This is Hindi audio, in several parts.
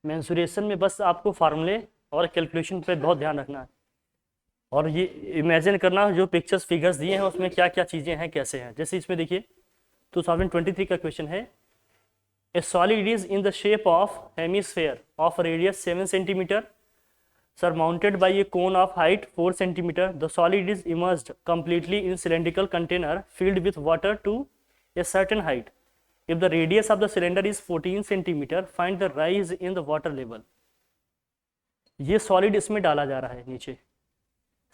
मेंसुरेशन में बस आपको फार्मूले और कैलकुलेशन पे बहुत ध्यान रखना है, और ये इमेजिन करना जो पिक्चर्स फिगर्स दिए हैं उसमें क्या क्या चीज़ें हैं, कैसे हैं। जैसे इसमें देखिए 2023 का क्वेश्चन है, ए solid is in the shape of hemisphere of radius 7 centimetre surmounted by a cone of height 4 centimeter. The solid is immersed completely in cylindrical container filled with water to a certain height. If the radius of the cylinder is 14 centimeter, find the rise in the water level. ये सॉलिड इसमें डाला जा रहा है, नीचे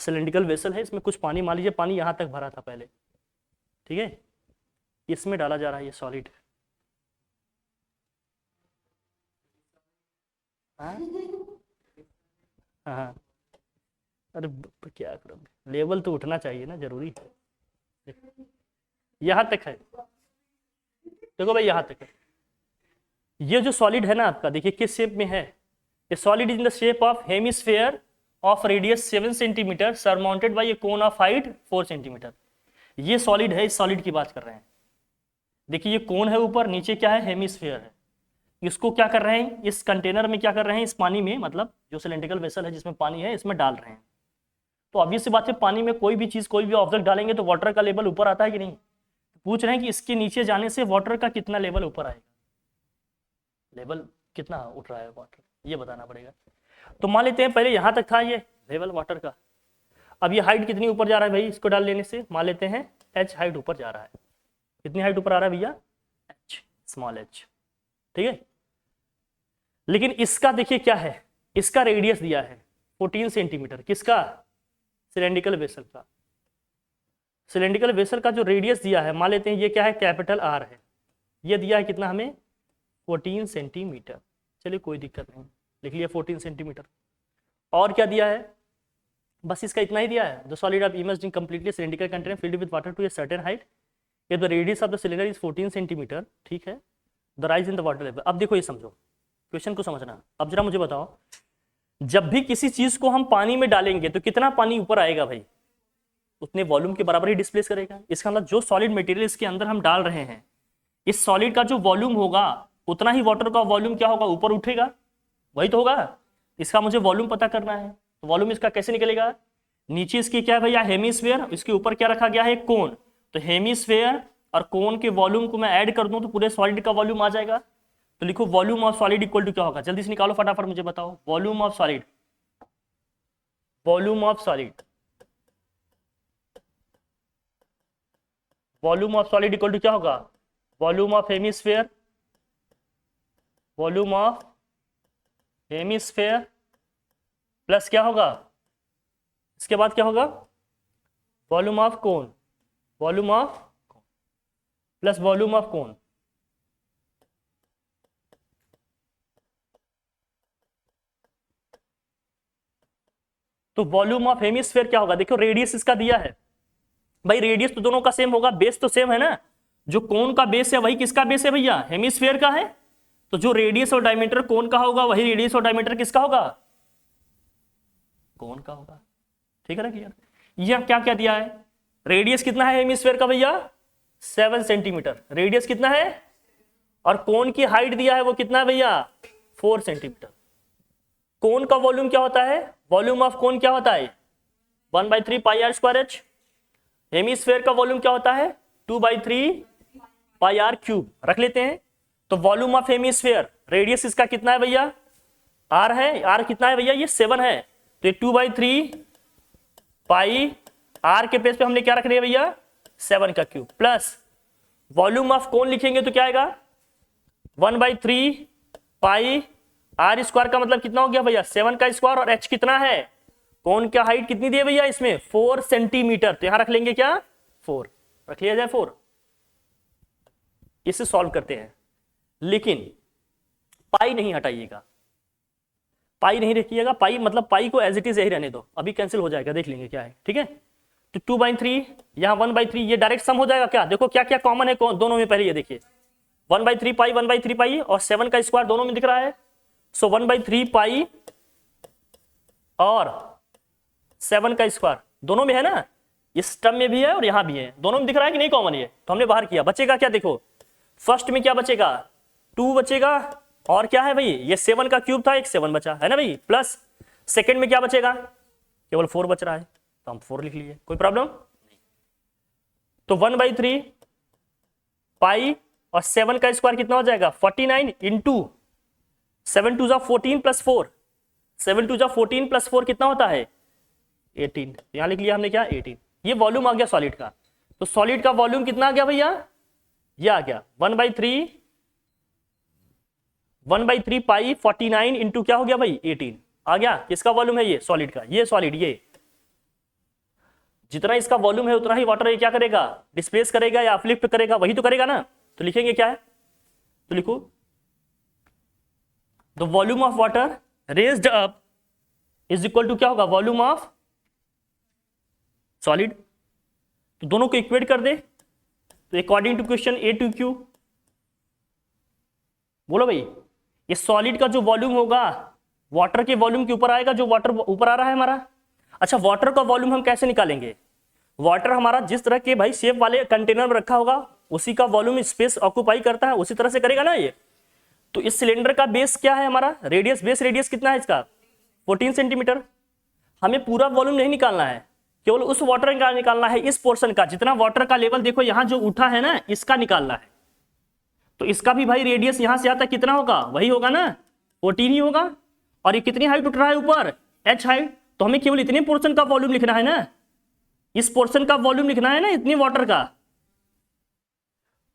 सिलेंड्रिकल वेसल है, इसमें कुछ पानी, मान लीजिए पानी यहाँ तक भरा था पहले, ठीक है, इसमें डाला जा रहा है ये सॉलिड। हाँ, अरे क्या करोगे, लेवल तो उठना चाहिए ना, जरूरी है। यहाँ तक है, देखो भाई यहाँ तक है। ये जो सॉलिड है ना आपका, देखिए किस शेप में है, ये solid is in the shape of hemisphere of radius 7 centimetre surmounted bye A cone of height 4 centimetre. ये सॉलिड है, इस सॉलिड की बात कर रहे हैं। देखिए ये कोन है ऊपर, नीचे क्या है, हेमिस्फेयर है। इसको क्या कर रहे हैं, इस कंटेनर में क्या कर रहे हैं, इस पानी में, मतलब जो सिलेंड्रिकल वेसल है जिसमें पानी है, इसमें डाल रहे हैं। तो ऑब्वियस सी बात है, पानी में कोई भी चीज, कोई भी ऑब्जेक्ट डालेंगे तो वाटर का लेवल ऊपर आता है कि नहीं। पूछ रहे हैं कि इसके नीचे जाने से वाटर का कितना लेवल ऊपर आएगा, लेवल कितना उठ रहा है वाटर, ये बताना पड़ेगा। तो मान लेते हैं पहले यहाँ तक था ये लेवल वाटर का, अब ये हाइट कितनी ऊपर जा रहा है भाई, इसको डाल लेने से मान लेते हैं h हाइट ऊपर जा रहा है। कितनी हाइट ऊपर आ रहा है भैया, h, स्मॉल h, ठीक है। लेकिन इसका देखिए क्या है, इसका रेडियस दिया है 14 सेंटीमीटर, किसका, सिलेंड्रिकल वेसल का। सिलेंड्रिकल वेसल का जो रेडियस दिया है, मान लेते हैं ये क्या है, कैपिटल R है, ये दिया है कितना हमें, 14 सेंटीमीटर। चलिए कोई दिक्कत नहीं, लिख लिया 14 सेंटीमीटर। और क्या दिया है, बस इसका इतना ही दिया है, the solid of immersed in completely cylindrical container filled with water to a certain height if the radius of the cylinder is 14 centimetre, ठीक है, the rise in the water level. अब देखो ये समझो, क्वेश्चन को समझना। अब जरा मुझे बताओ, जब भी किसी चीज को हम पानी में डालेंगे तो कितना पानी ऊपर आएगा भाई, उतने वॉल्यूम के बराबर ही डिस्प्लेस करेगा। इसका मतलब जो सॉलिड मटेरियल इसके अंदर हम डाल रहे हैं, इस सॉलिड का जो वॉल्यूम होगा उतना ही वाटर का वॉल्यूम क्या होगा, ऊपर उठेगा, वही तो होगा। इसका मुझे वॉल्यूम पता करना है, तो वॉल्यूम इसका कैसे निकलेगा, नीचे इसकी क्या है भैया, हेमिस्फेयर, इसके ऊपर क्या रखा गया है, कोन। तो हेमिस्फेयर और कोन के वॉल्यूम को मैं ऐड कर दूं तो पूरे सॉलिड का वॉल्यूम आ जाएगा। तो लिखो volume of solid equal to क्या होगा, जल्दी से निकालो फटाफट, मुझे बताओ। Volume of solid, volume of solid, volume of solid equal to क्या होगा, volume of hemisphere, volume of hemisphere plus क्या होगा, इसके बाद क्या होगा, volume of cone, volume of plus volume of cone. तो वॉल्यूम ऑफ हेमिस्फेयर क्या होगा, देखो रेडियस इसका दिया है भाई, रेडियस तो दोनों का सेम होगा, बेस तो सेम है ना, जो कोन का बेस है वही किसका बेस है भैया, हेमिस्फेयर का है। तो जो रेडियस और डायमीटर कोन का होगा वही रेडियस और डायमीटर किसका होगा, कोन का होगा, ठीक है ना क्लियर। यह क्या क्या दिया है, रेडियस कितना है हेमिस्फेयर का भैया, 7 सेंटीमीटर, रेडियस कितना है, और कोन की हाइट दिया है वो कितना है भैया, 4 सेंटीमीटर। कोन का वॉल्यूम क्या होता है, वॉल्यूम ऑफ कोन क्या होता है, 1/3 pi R square H. Hemisphere का वॉल्यूम क्या होता है, 2/3 पाई आर क्यूब, रख लेते हैं। तो वॉल्यूम ऑफ हेमिस्फेयर, रेडियस इसका कितना है भैया, आर है, आर कितना है भैया, ये 7 है, तो 2/3 पाई आर के पेज पे हमने क्या रख लिया भैया, 7 का क्यूब, प्लस वॉल्यूम ऑफ कोन लिखेंगे तो क्या आएगा, 1/3 पाई आर स्क्वायर का मतलब कितना हो गया भैया, 7 का स्क्वायर, और एच कितना है, कोन का हाइट कितनी दी है भैया इसमें, 4 सेंटीमीटर, तो यहां रख लेंगे क्या, 4 रख लिया जाए, 4। इसे सॉल्व करते हैं, लेकिन पाई नहीं हटाइएगा, पाई नहीं रखिएगा, पाई मतलब पाई को एज इट इज यही रहने दो, अभी कैंसिल हो जाएगा, देख लेंगे क्या है, ठीक है। तो 2/3 यहाँ 1/3, ये डायरेक्ट सम हो जाएगा क्या, देखो क्या क्या कॉमन है दोनों में, पहले ये देखिए 1/3 पाई 1/3 पाई और 7 का स्क्वायर दोनों में दिख रहा है। सो 1/3 पाई और 7 का स्क्वायर दोनों में है ना, इस टर्म में भी है और यहां भी है, दोनों में दिख रहा है कि नहीं कॉमन, ये तो हमने बाहर किया। बचेगा क्या, देखो फर्स्ट में क्या बचेगा, 2 बचेगा, और क्या है भाई, ये 7 का क्यूब था, एक 7 बचा है ना भाई, प्लस सेकंड में क्या बचेगा, केवल 4 बच रहा है, तो हम 4 लिख लिए, कोई प्रॉब्लम नहीं। तो 1/3 पाई और 7 का स्क्वायर कितना हो जाएगा 49 इंटू 7 2 14 प्लस 4, 7 2 14 प्लस 4 कितना होता है 18, यहां लिख लिया हमने क्या 18। ये वॉल्यूम आ गया सॉलिड का। तो सॉलिड का वॉल्यूम कितना आ गया भैया, ये आ गया 1/3 पाई 49 इंटू क्या हो गया भाई 18 आ गया। किसका वॉल्यूम है ये सॉलिड का, ये सॉलिड, ये जितना इसका वॉल्यूम है उतना ही वाटर ये क्या करेगा डिस्प्लेस करेगा या अपलिफ्ट करेगा, वही तो करेगा ना। तो लिखेंगे क्या है, तो लिखो the volume of water raised up is equal to क्या होगा वॉल्यूम ऑफ सॉलिड। तो दोनों को इक्वेट कर दे, तो अकॉर्डिंग टू क्वेश्चन A2Q, बोलो भाई ये सॉलिड का जो वॉल्यूम होगा वाटर के वॉल्यूम के ऊपर आएगा, जो वाटर ऊपर आ रहा है हमारा। अच्छा वाटर का वॉल्यूम हम कैसे निकालेंगे, वाटर हमारा जिस तरह के भाई शेप वाले कंटेनर में रखा होगा उसी का वॉल्यूम स्पेस ऑक्यूपाई करता है, उसी तरह से करेगा ना ये। तो इस सिलेंडर का बेस क्या है हमारा, रेडियस, बेस रेडियस कितना है इसका 14 सेंटीमीटर। हमें पूरा वॉल्यूम नहीं निकालना है, केवल उस वाटर का निकालना है, इस पोर्शन का, जितना वाटर का लेवल देखो यहां जो उठा है ना इसका निकालना है। तो इसका भी भाई रेडियस यहां से आता कितना होगा, वही होगा ना 14 ही होगा। और ये कितनी हाइट उठ रहा है ऊपर h हाइट, तो हमें केवल इतने पोर्शन का वॉल्यूम लिखना है ना, इस पोर्शन का वॉल्यूम लिखना है ना इतनी वाटर का।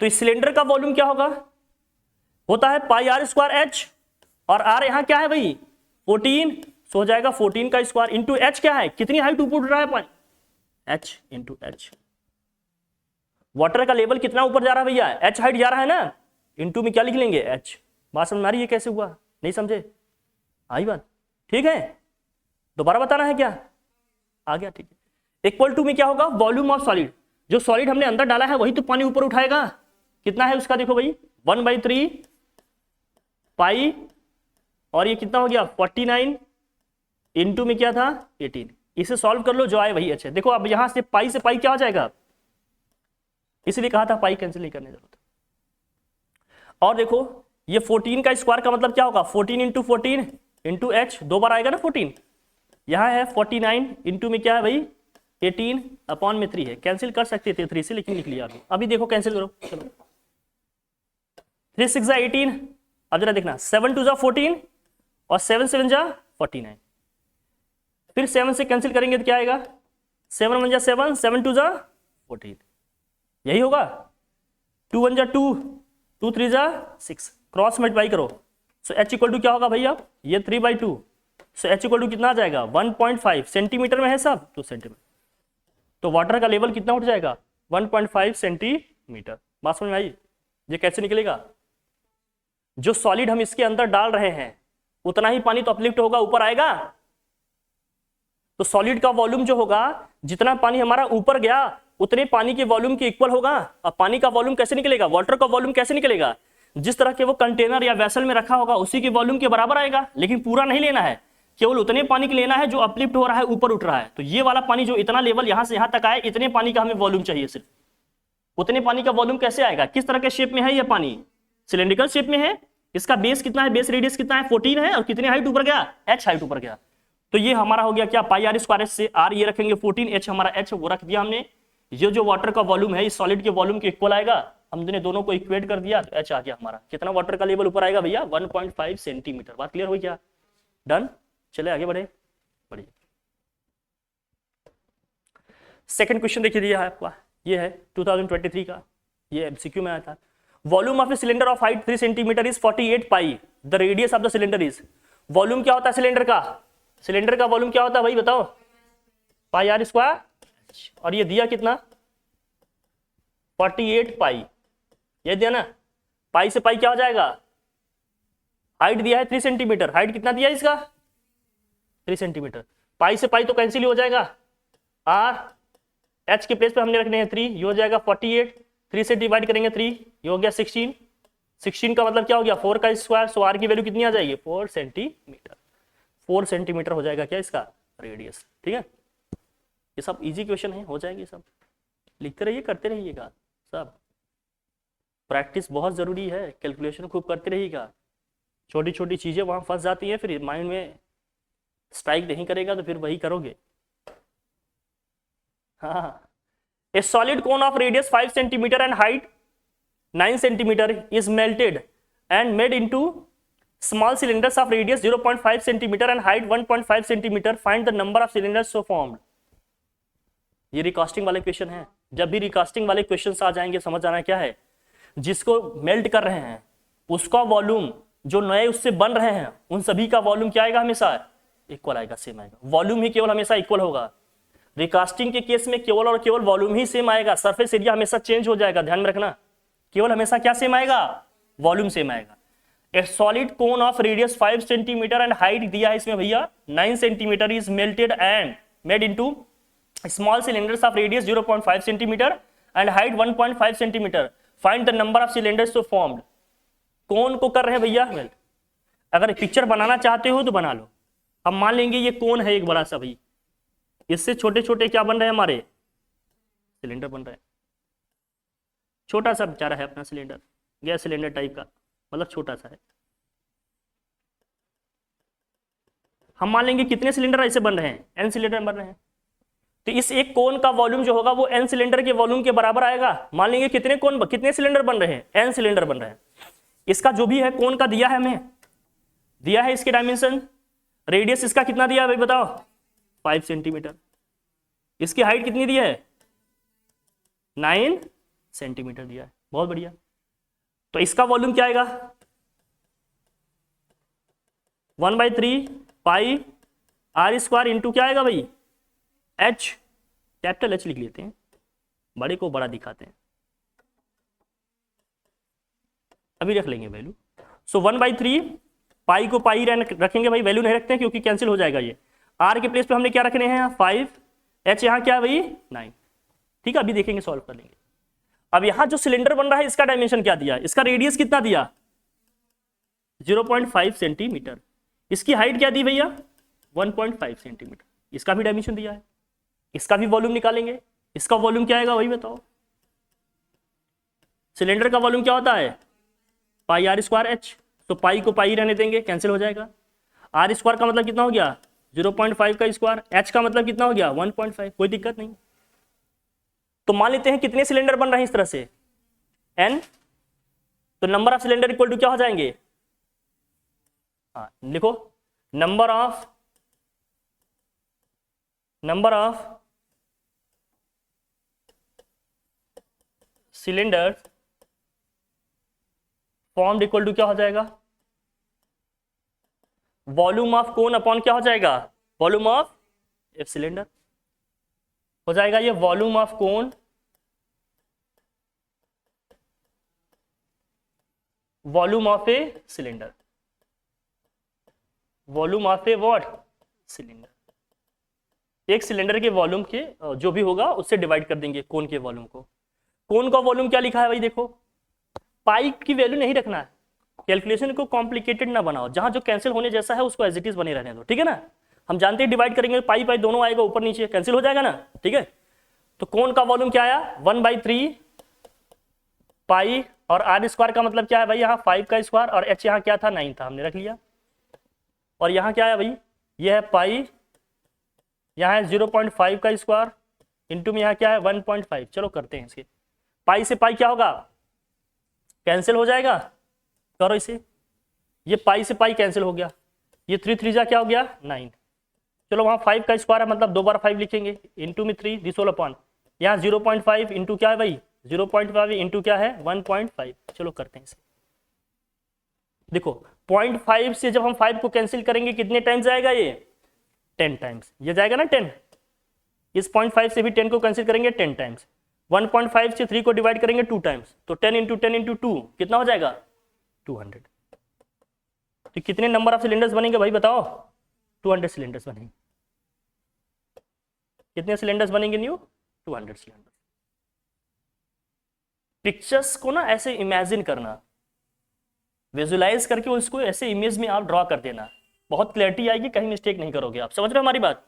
तो इस सिलेंडर का वॉल्यूम क्या होगा, होता है पाई r स्क्वायर h, और r यहां क्या है भाई 14, सो हो जाएगा 14 का स्क्वायर इंटू h क्या है, कितनी हाइट ऊपर उठ रहा है पानी, h इंटू h। वाटर का लेवल कितना ऊपर जा रहा है भैया, h हाइट जा रहा है ना, इंटू में क्या लिख लेंगे h। बात समझ में आ रही है कैसे हुआ, नहीं समझे, आई बात, ठीक है। दोबारा बताना है क्या, आ गया, ठीक है। इक्वल टू में क्या होगा वॉल्यूम ऑफ सॉलिड, जो सॉलिड हमने अंदर डाला है वही तो पानी ऊपर उठाएगा, कितना है उसका देखो भाई 1/3 पाई, और ये कितना हो गया 49 इंटू में क्या था 18। इसे सॉल्व कर लो, जो आए वही अच्छा। देखो अब यहां से पाई क्या हो जाएगा, इसलिए कहा था पाई कैंसिल नहीं करने जरूरत। और देखो ये 14 का स्क्वायर का मतलब क्या होगा 14 इंटू 14 इंटू h, 2 बार आएगा ना 14, यहां है 49 इंटू में क्या है भाई 18 अपॉन में 3 है, कैंसिल कर सकते थे 3 से लेकिन लिख लिया अभी देखो कैंसिल करो, चलो 3 6 18। अब जरा देखना 7 2 14 और 7 7 49, फिर 7 से कैंसिल करेंगे तो क्या आएगा 7 1 7 7 2 14, यही होगा 2 1 2 2 3 6, क्रॉस मल्टीप्लाई करो। सो h इक्वल टू क्या होगा भैया, ये 3/2, सो h इक्वल टू कितना आ जाएगा 1.5 सेंटीमीटर में है सब, 2 सेंटीमीटर। तो वाटर का लेवल कितना उठ जाएगा 1.5 सेंटीमीटर। बात समझ में आई, ये कैसे निकलेगा, जो सॉलिड हम इसके अंदर डाल रहे हैं उतना ही पानी तो अपलिफ्ट होगा, ऊपर आएगा। तो सॉलिड का वॉल्यूम जो होगा, जितना पानी हमारा ऊपर गया उतने पानी के वॉल्यूम के इक्वल होगा। अब पानी का वॉल्यूम कैसे निकलेगा, वाटर का वॉल्यूम कैसे निकलेगा, जिस तरह के वो कंटेनर या वेसल में रखा होगा उसी के वॉल्यूम के बराबर आएगा। लेकिन पूरा नहीं लेना है, केवल उतने पानी के लेना है जो अपलिफ्ट हो रहा है, ऊपर उठ रहा है। तो ये वाला पानी जो इतना लेवल यहां से यहां तक आए, इतने पानी का हमें वॉल्यूम चाहिए सिर्फ। उतने पानी का वॉल्यूम कैसे आएगा, किस तरह के शेप में है ये पानी, सिलेंड्रिकल शेप में है। इसका बेस कितना है, बेस रेडियस कितना है 14 है, और कितनी हाइट ऊपर गया h हाइट ऊपर गया। तो ये हमारा हो गया क्या पाई r स्क्वायर से, r ये रखेंगे 14, h हमारा h वो रख दिया हमने। ये जो वाटर का वॉल्यूम है इस सॉलिड के वॉल्यूम के इक्वल आएगा, हमने दोनों को इक्वेट कर दिया तो h आ गया हमारा। कितना वाटर का लेवल ऊपर आएगा भैया 1.5 सेंटीमीटर। बात क्लियर हुई क्या, डन। चले आगे बढ़े, बढ़िए। सेकंड क्वेश्चन देखिए दिया है आपका, ये है 2023 का, ये एमसीक्यू में आया था। Volume of a cylinder of height 3 centimetre is 48 pi, the radius of the cylinder is. Volume क्या होता है सिलेंडर का, सिलेंडर का वॉल्यूम क्या होता है भाई बताओ, पाई r स्क्वायर, और ये दिया कितना 48 पाई, ये दिया ना। पाई से पाई क्या हो जाएगा, हाइट दिया है 3 सेंटीमीटर, हाइट कितना दिया इसका 3 सेंटीमीटर। पाई से पाई तो कैंसिल हो जाएगा, r h के प्लेस पे हमने रखने हैं 3, ये हो जाएगा 48, 3 से डिवाइड करेंगे 3, ये हो गया 16, 16 का मतलब क्या हो गया 4 का स्क्वायर, सो r की वैल्यू कितनी आ जाएगी 4 सेंटीमीटर। 4 सेंटीमीटर हो जाएगा क्या इसका रेडियस, ठीक है। ये सब इजी क्वेश्चन है, हो जाएंगे सब, लिखते रहिए करते रहिएगा सब, प्रैक्टिस बहुत जरूरी है, कैलकुलेशन खूब करते रहिएगा। छोटी छोटी चीजें वहां फंस जाती हैं, फिर माइंड में स्ट्राइक नहीं करेगा तो फिर वही करोगे। हाँ, ए solid cone of radius 5 centimeter and height 9 centimeter is melted and made into small cylinders of radius 0.5 centimeter and height 1.5 centimeter, find the number of cylinders so formed. ये रिकास्टिंग वाले क्वेश्चन है। जब भी रिकास्टिंग वाले क्वेश्चन आ जाएंगे समझ आना क्या है, जिसको मेल्ट कर रहे हैं उसका वॉल्यूम, जो नए उससे बन रहे हैं उन सभी का वॉल्यूम क्या आएगा, हमेशा इक्वल आएगा, सेम आएगा। वॉल्यूम ही केवल हमेशा इक्वल होगा। रिकास्टिंग के केस में केवल और केवल वॉल्यूम ही सेम आएगा, सरफेस एरिया हमेशा चेंज हो जाएगा, ध्यान में रखना। केवल हमेशा क्या सेम आएगा, वॉल्यूम सेम आएगा। A solid cone of radius 5 centimeter and height दिया है इसमें भैया 9 centimeter is melted and made into small cylinders of radius 0.5 centimeter and height 1.5 centimeter, find the number of cylinders so formed. Cone को कर रहे हैं भैया मेल्ट। अगर पिक्चर बनाना चाहते हो तो बना लो। अब मान लेंगे ये कोन है एक बड़ा सा भाई, इससे छोटे छोटे क्या बन रहे हैं, हमारे सिलेंडर बन रहे हैं। छोटा सा बेचारा है अपना सिलेंडर, गैस सिलेंडर टाइप का, मतलब छोटा सा है। हम मान लेंगे कितने सिलेंडर ऐसे बन रहे हैं, एन सिलेंडर बन रहे हैं। तो इस एक कोन का वॉल्यूम जो होगा वो एन सिलेंडर के वॉल्यूम के बराबर आएगा। मान लेंगे कितने कोन, कितने सिलेंडर बन रहे हैं, एन सिलेंडर बन रहे हैं। इसका जो भी है कोन का दिया है, हमें दिया है इसके डायमेंशन, रेडियस इसका कितना दिया है भाई बताओ, 5 सेंटीमीटर। इसकी हाइट कितनी दी है, 9 सेंटीमीटर दिया है। बहुत बढ़िया। तो इसका वॉल्यूम क्या आएगा, 1/3 पाई आर स्क्वायर इंटू क्या आएगा भाई, एच, कैपिटल एच लिख लेते हैं, बड़े को बड़ा दिखाते हैं, अभी रख लेंगे वैल्यू। सो 1/3 पाई को पाई रखेंगे भाई, वैल्यू नहीं रखते हैं क्योंकि कैंसिल हो जाएगा ये। आर के प्लेस पे हमने क्या रखने हैं 5, एच यहाँ क्या है भाई 9। ठीक है, अभी देखेंगे, सॉल्व कर लेंगे। अब यहाँ जो सिलेंडर बन रहा है इसका डायमेंशन क्या दिया, इसका रेडियस कितना दिया 0.5 सेंटीमीटर। इसकी हाइट क्या दी भैया 1.5 सेंटीमीटर। इसका भी डायमेंशन दिया है, इसका भी वॉल्यूम निकालेंगे। इसका वॉल्यूम क्या आएगा वही बताओ। सिलेंडर का वॉल्यूम क्या होता है पाई आर स्क्वायर एच, तो पाई को पाई रहने देंगे, कैंसिल हो जाएगा। आर स्क्वायर का मतलब कितना हो गया 0.5 का स्क्वायर, एच का मतलब कितना हो गया 1.5, कोई दिक्कत नहीं। तो मान लेते हैं कितने सिलेंडर बन रहे हैं इस तरह से, एन। तो number of cylinder equal to क्या हो जाएंगे, हाँ लिखो, number of cylinder formed equal to क्या हो जाएगा, वॉल्यूम ऑफ कोन अपॉन क्या हो जाएगा, वॉल्यूम ऑफ ए सिलेंडर हो जाएगा ये, volume of cone volume of a cylinder, volume of A what cylinder. एक सिलेंडर के वॉल्यूम के जो भी होगा उससे डिवाइड कर देंगे कोन के वॉल्यूम को। कोन का वॉल्यूम क्या लिखा है भाई देखो, पाई की वैल्यू नहीं रखना है, कैलकुलेशन को कॉम्प्लिकेटेड ना बनाओ, जहां जो कैंसिल होने जैसा है उसको एज इट इज बने रहने दो, ठीक है ना। हम जानते हैं डिवाइड करेंगे पाई पाई दोनों आएगा, ऊपर नीचे कैंसिल हो जाएगा ना, ठीक है। तो कोन का वॉल्यूम क्या आया 1/3 पाई, और आर स्क्वायर का मतलब क्या है भाई यहाँ 5 का स्क्वायर, और एच यहाँ क्या था 9 था, हमने रख लिया। और यहाँ क्या है भाई, ये है पाई, यहाँ है 0.5 का स्क्वायर, इंटू में यहाँ क्या है 1.5। चलो करते हैं इसके, पाई से पाई क्या होगा कैंसिल हो जाएगा, करो इसे, ये पाई से पाई कैंसिल हो गया, ये 3 3 जा क्या हो गया 9। चलो वहाँ 5 का स्क्वायर है मतलब 2 बार 5 लिखेंगे, इंटू में 3 दिस होल अपॉन, यहाँ 0.5 इंटू क्या है भाई 0.5 इंटू क्या है 1.5। चलो करते हैं इसे, देखो 0.5 से जब हम 5 को कैंसिल करेंगे कितने टाइम्स जाएगा ये 10 टाइम्स, ये जाएगा ना 10। इस 0.5 से भी 10 को कैंसिल करेंगे 10 टाइम्स। 1.5 से 3 को डिवाइड करेंगे 2 टाइम्स, तो 10 इंटू 10 इंटू 2 कितना हो जाएगा 200। तो कितने नंबर ऑफ सिलेंडर्स बनेंगे भाई बताओ, 200 सिलेंडर्स बनेंगे। कितने सिलेंडर्स बनेंगे न्यू 200 सिलेंडर। पिक्चर्स को ना ऐसे इमेजिन करना, विजुलाइज करके उसको ऐसे इमेज में आप ड्रॉ कर देना, बहुत क्लैरिटी आएगी, कहीं मिस्टेक नहीं करोगे आप। समझ रहे हो हमारी बात,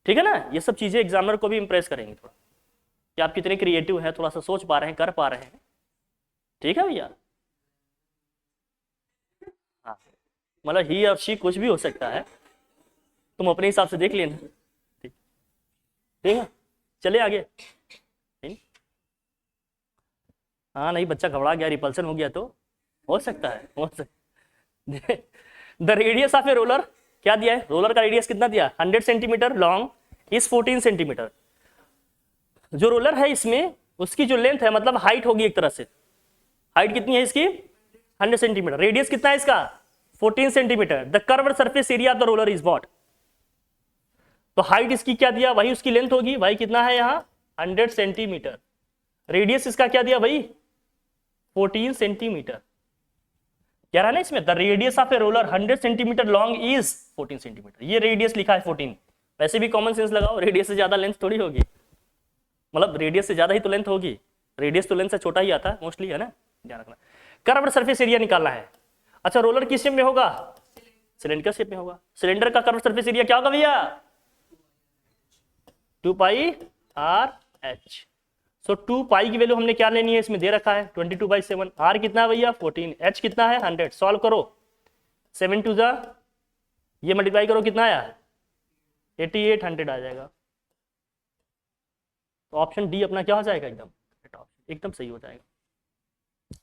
ठीक है ना। ये सब चीजें एग्जामिनर को भी इंप्रेस करेंगे थोड़ा, कि आप कितने क्रिएटिव हैं, थोड़ा सा सोच पा रहे हैं, कर पा रहे हैं, ठीक है भैया। हाँ मतलब ही और शी कुछ भी हो सकता है, तुम अपने हिसाब से देख लेना। ठीक ठीक है, चले आगे। हाँ नहीं, बच्चा घबरा गया, रिपल्सन हो गया तो हो सकता है, हो सकता। The radius of a roller, क्या दिया है, रोलर का रेडियस कितना दिया, 100 सेंटीमीटर लॉन्ग इज 14 सेंटीमीटर। जो रोलर है इसमें उसकी जो लेंथ है मतलब हाइट होगी एक तरह से, हाइट कितनी है इसकी 100 सेंटीमीटर, रेडियस कितना है इसका 14 centimetre. The curved surface area of the roller is what, तो हाइट इसकी क्या दिया, वही उसकी लेंथ होगी, भाई कितना है यहाँ 100 सेंटीमीटर, रेडियस इसका क्या दिया भाई 14 सेंटीमीटर। कह रहा है ना इसमें the radius of a roller 100 centimetre long is 14 centimetre, ये रेडियस लिखा है 14। वैसे भी कॉमन सेंस लगाओ, रेडियस से ज्यादा लेंथ थोड़ी होगी, मतलब रेडियस से ज्यादा ही तो लेंथ होगी, रेडियस तो लेंथ से छोटा ही आता है मोस्टली, है ना, ध्यान रखना। कर्व्ड सरफेस एरिया निकालना है। अच्छा रोलर किस शेप में होगा, सिलेंडर शेप में होगा, सिलेंडर का कर्व्ड सरफेस एरिया क्या होगा भैया 2 पाई आर एच। सो 2 पाई की वैल्यू हमने क्या लेनी है, इसमें दे रखा है 22/7, आर कितना है भैया 14, एच कितना है 100, सॉल्व करो 7 टू जा, ये मल्टीप्लाई करो कितना आया 8800 आ जाएगा। तो ऑप्शन डी अपना क्या हो जाएगा, एकदम एकदम सही हो जाएगा,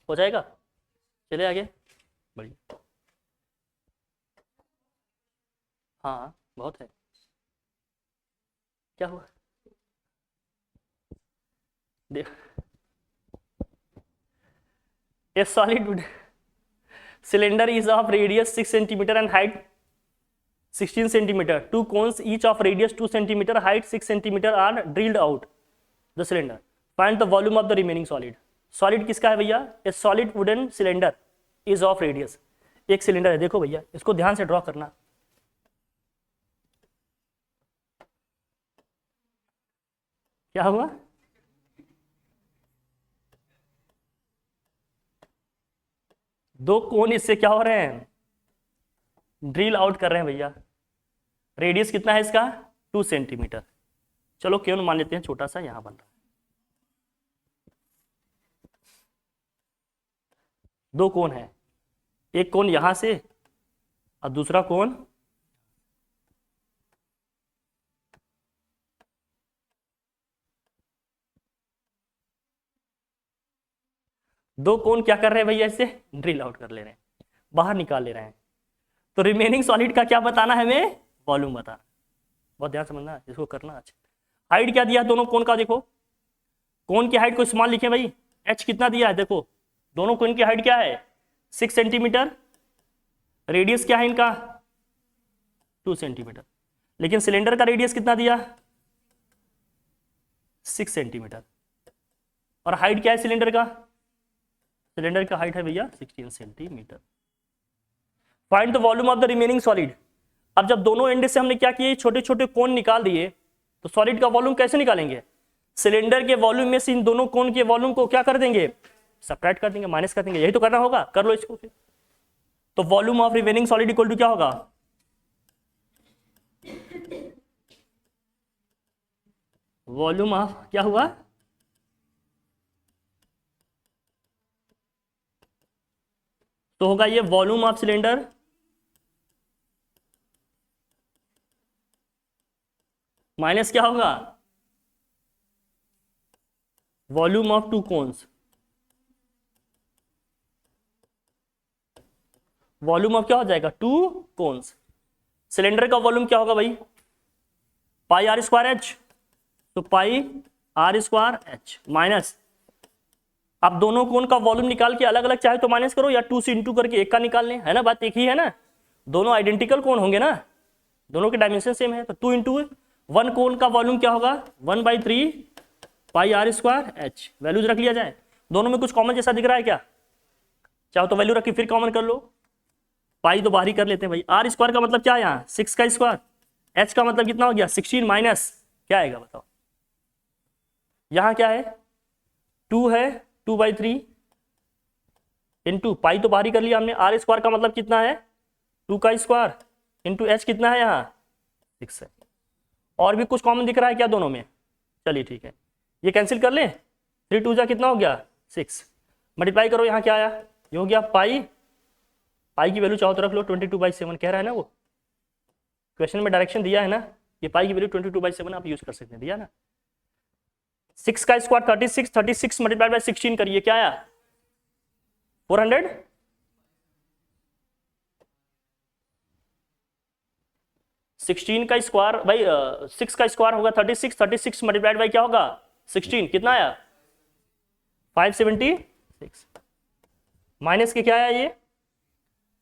हो जाएगा। चले आगे, बढ़िया, हाँ बहुत है, क्या हुआ देख, ए solid cylinder is of radius 6 centimeter and height 16 centimeter. Two cones each of radius 2 centimeter, height 6 centimeter are drilled out the cylinder. Find the volume of the remaining solid. Solid किसका है भैया, a solid wooden cylinder is of radius. एक सिलेंडर है, देखो भैया इसको ध्यान से ड्रॉ करना, क्या हुआ दो कोन इससे क्या हो रहे हैं, ड्रिल आउट कर रहे हैं भैया। रेडियस कितना है इसका 2 सेंटीमीटर, चलो क्यों मान लेते हैं, छोटा सा यहां बन रहा है, दो कोन है, एक कोन यहां से और दूसरा कोन दो कोन क्या कर रहे हैं भैया, इससे ड्रिल आउट कर ले रहे हैं, बाहर निकाल ले रहे हैं। तो रिमेनिंग सॉलिड का क्या बताना है हमें, वॉल्यूम बताना, बहुत ध्यान समझना इसको करना। अच्छा हाइट क्या दिया दोनों कोन का, देखो कोन की हाइट को स्मॉल लिखे भाई, एच कितना दिया है, देखो दोनों कोन की हाइट क्या है 6 सेंटीमीटर, रेडियस क्या है इनका 2 सेंटीमीटर, लेकिन सिलेंडर का रेडियस कितना दिया 6 सेंटीमीटर, और हाइट क्या है सिलेंडर का, सिलेंडर का हाइट है भैया 16 centimetre. Find the volume of the remaining solid. अब जब दोनों एंड से हमने क्या किए, छोटे छोटे कोन निकाल दिए, तो सॉलिड का वॉल्यूम कैसे निकालेंगे, सिलेंडर के वॉल्यूम में से इन दोनों कोन के वॉल्यूम को क्या कर देंगे, सबट्रैक्ट कर देंगे, माइनस कर देंगे, यही तो करना होगा, कर लो इसको फिर। तो volume of remaining solid equal to क्या होगा, वॉल्यूम ऑफ क्या हुआ, तो होगा ये वॉल्यूम ऑफ सिलेंडर माइनस क्या होगा, volume of two cons, volume of क्या हो जाएगा 2 कोन्स। सिलेंडर का वॉल्यूम क्या होगा भाई पाई आर स्क्वायर एच, तो पाई आर स्क्वायर एच माइनस, आप दोनों कोन का वॉल्यूम निकाल के अलग अलग चाहे तो माइनस करो, या 2 से इंटू करके एक का निकाल लें, है ना, बात एक ही है ना, दोनों आइडेंटिकल कोन होंगे ना, दोनों के डायमेंशन सेम है, तो 2 इंटू 1 कोन का वॉल्यूम क्या होगा 1/3 pi R square H, values रख लिया जाए, दोनों में कुछ कॉमन जैसा दिख रहा है क्या, चाहो तो वैल्यू रखी फिर कॉमन कर लो, पाई तो बाहर ही कर लेते हैं भाई, आर स्क्वायर का मतलब क्या है यहाँ 6 का स्क्वायर, एच का मतलब कितना हो गया 16 माइनस क्या आएगा बताओ, यहाँ क्या है 2 है 2/3 इंटू पाई तो बाहर ही कर लिया हमने, आर स्क्वायर का मतलब कितना है 2 का स्क्वायर इंटू एच कितना है यहाँ 6 है, और भी कुछ कॉमन दिख रहा है क्या दोनों में, चलिए ठीक है ये कैंसिल कर लें, 3 2 जा कितना हो गया 6, मल्टीप्लाई करो यहाँ क्या आया, ये हो गया पाई पाई की वैल्यू चाहो तो रख लो 22/7 कह रहा है ना वो, क्वेश्चन में डायरेक्शन दिया है ना, ये पाई की वैल्यू 22/7 आप यूज कर सकते हैं, दिया ना। 6 का स्क्वायर 36, 36 मल्टीप्लाइड बाय 16 करिए, क्या आया 400। 16 का स्क्वायर भाई 6 का स्क्वायर होगा 36, 36 मल्टीप्लाइड बाय क्या होगा 16, कितना आया 576। माइनस के क्या आया ये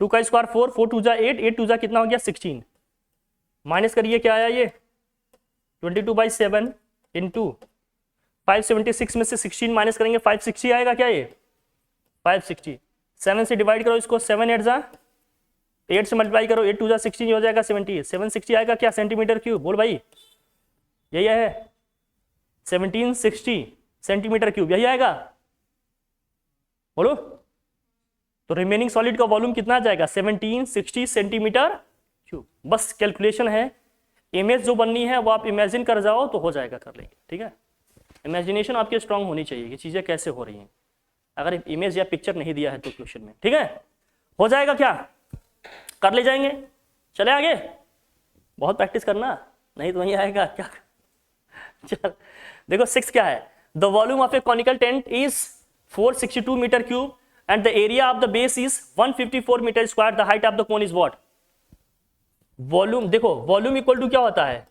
2 का स्क्वायर 4, 4 2 जा 8, 8 2 जा कितना हो गया 16। माइनस करिए क्या आया ये 22/7 इंटू 576 में से 16 माइनस करेंगे 560 आएगा क्या ये 560। 7 से डिवाइड करो इसको, 7 8 जा 8 से मल्टीप्लाई करो, 8 2 जा 16 हो जाएगा 70, 760 आएगा क्या सेंटीमीटर क्यूब, बोल भाई यही है 1760 सेंटीमीटर क्यूब, यही आएगा बोलो। तो रिमेनिंग सॉलिड का वॉल्यूम कितना आ जाएगा 1760 सेंटीमीटर क्यूब। बस कैलकुलेशन है, इमेज जो बननी है वो आप इमेजिन कर जाओ तो हो जाएगा, कर लेंगे, ठीक है। इमेजिनेशन आपकी स्ट्रांग होनी चाहिए कि चीजें कैसे हो रही हैं, अगर इमेज या पिक्चर नहीं दिया है तो क्वेश्चन में, ठीक है। हो जाएगा क्या, कर ले जाएंगे, चले आगे। बहुत प्रैक्टिस करना, नहीं तो वहीं आएगा क्या। चल देखो 6 क्या है, the volume of a conical tent is 462 metre cube and the area of the base is 154 metre square, the height of the cone is what. Volume देखो, वॉल्यूम इक्वल टू क्या होता है,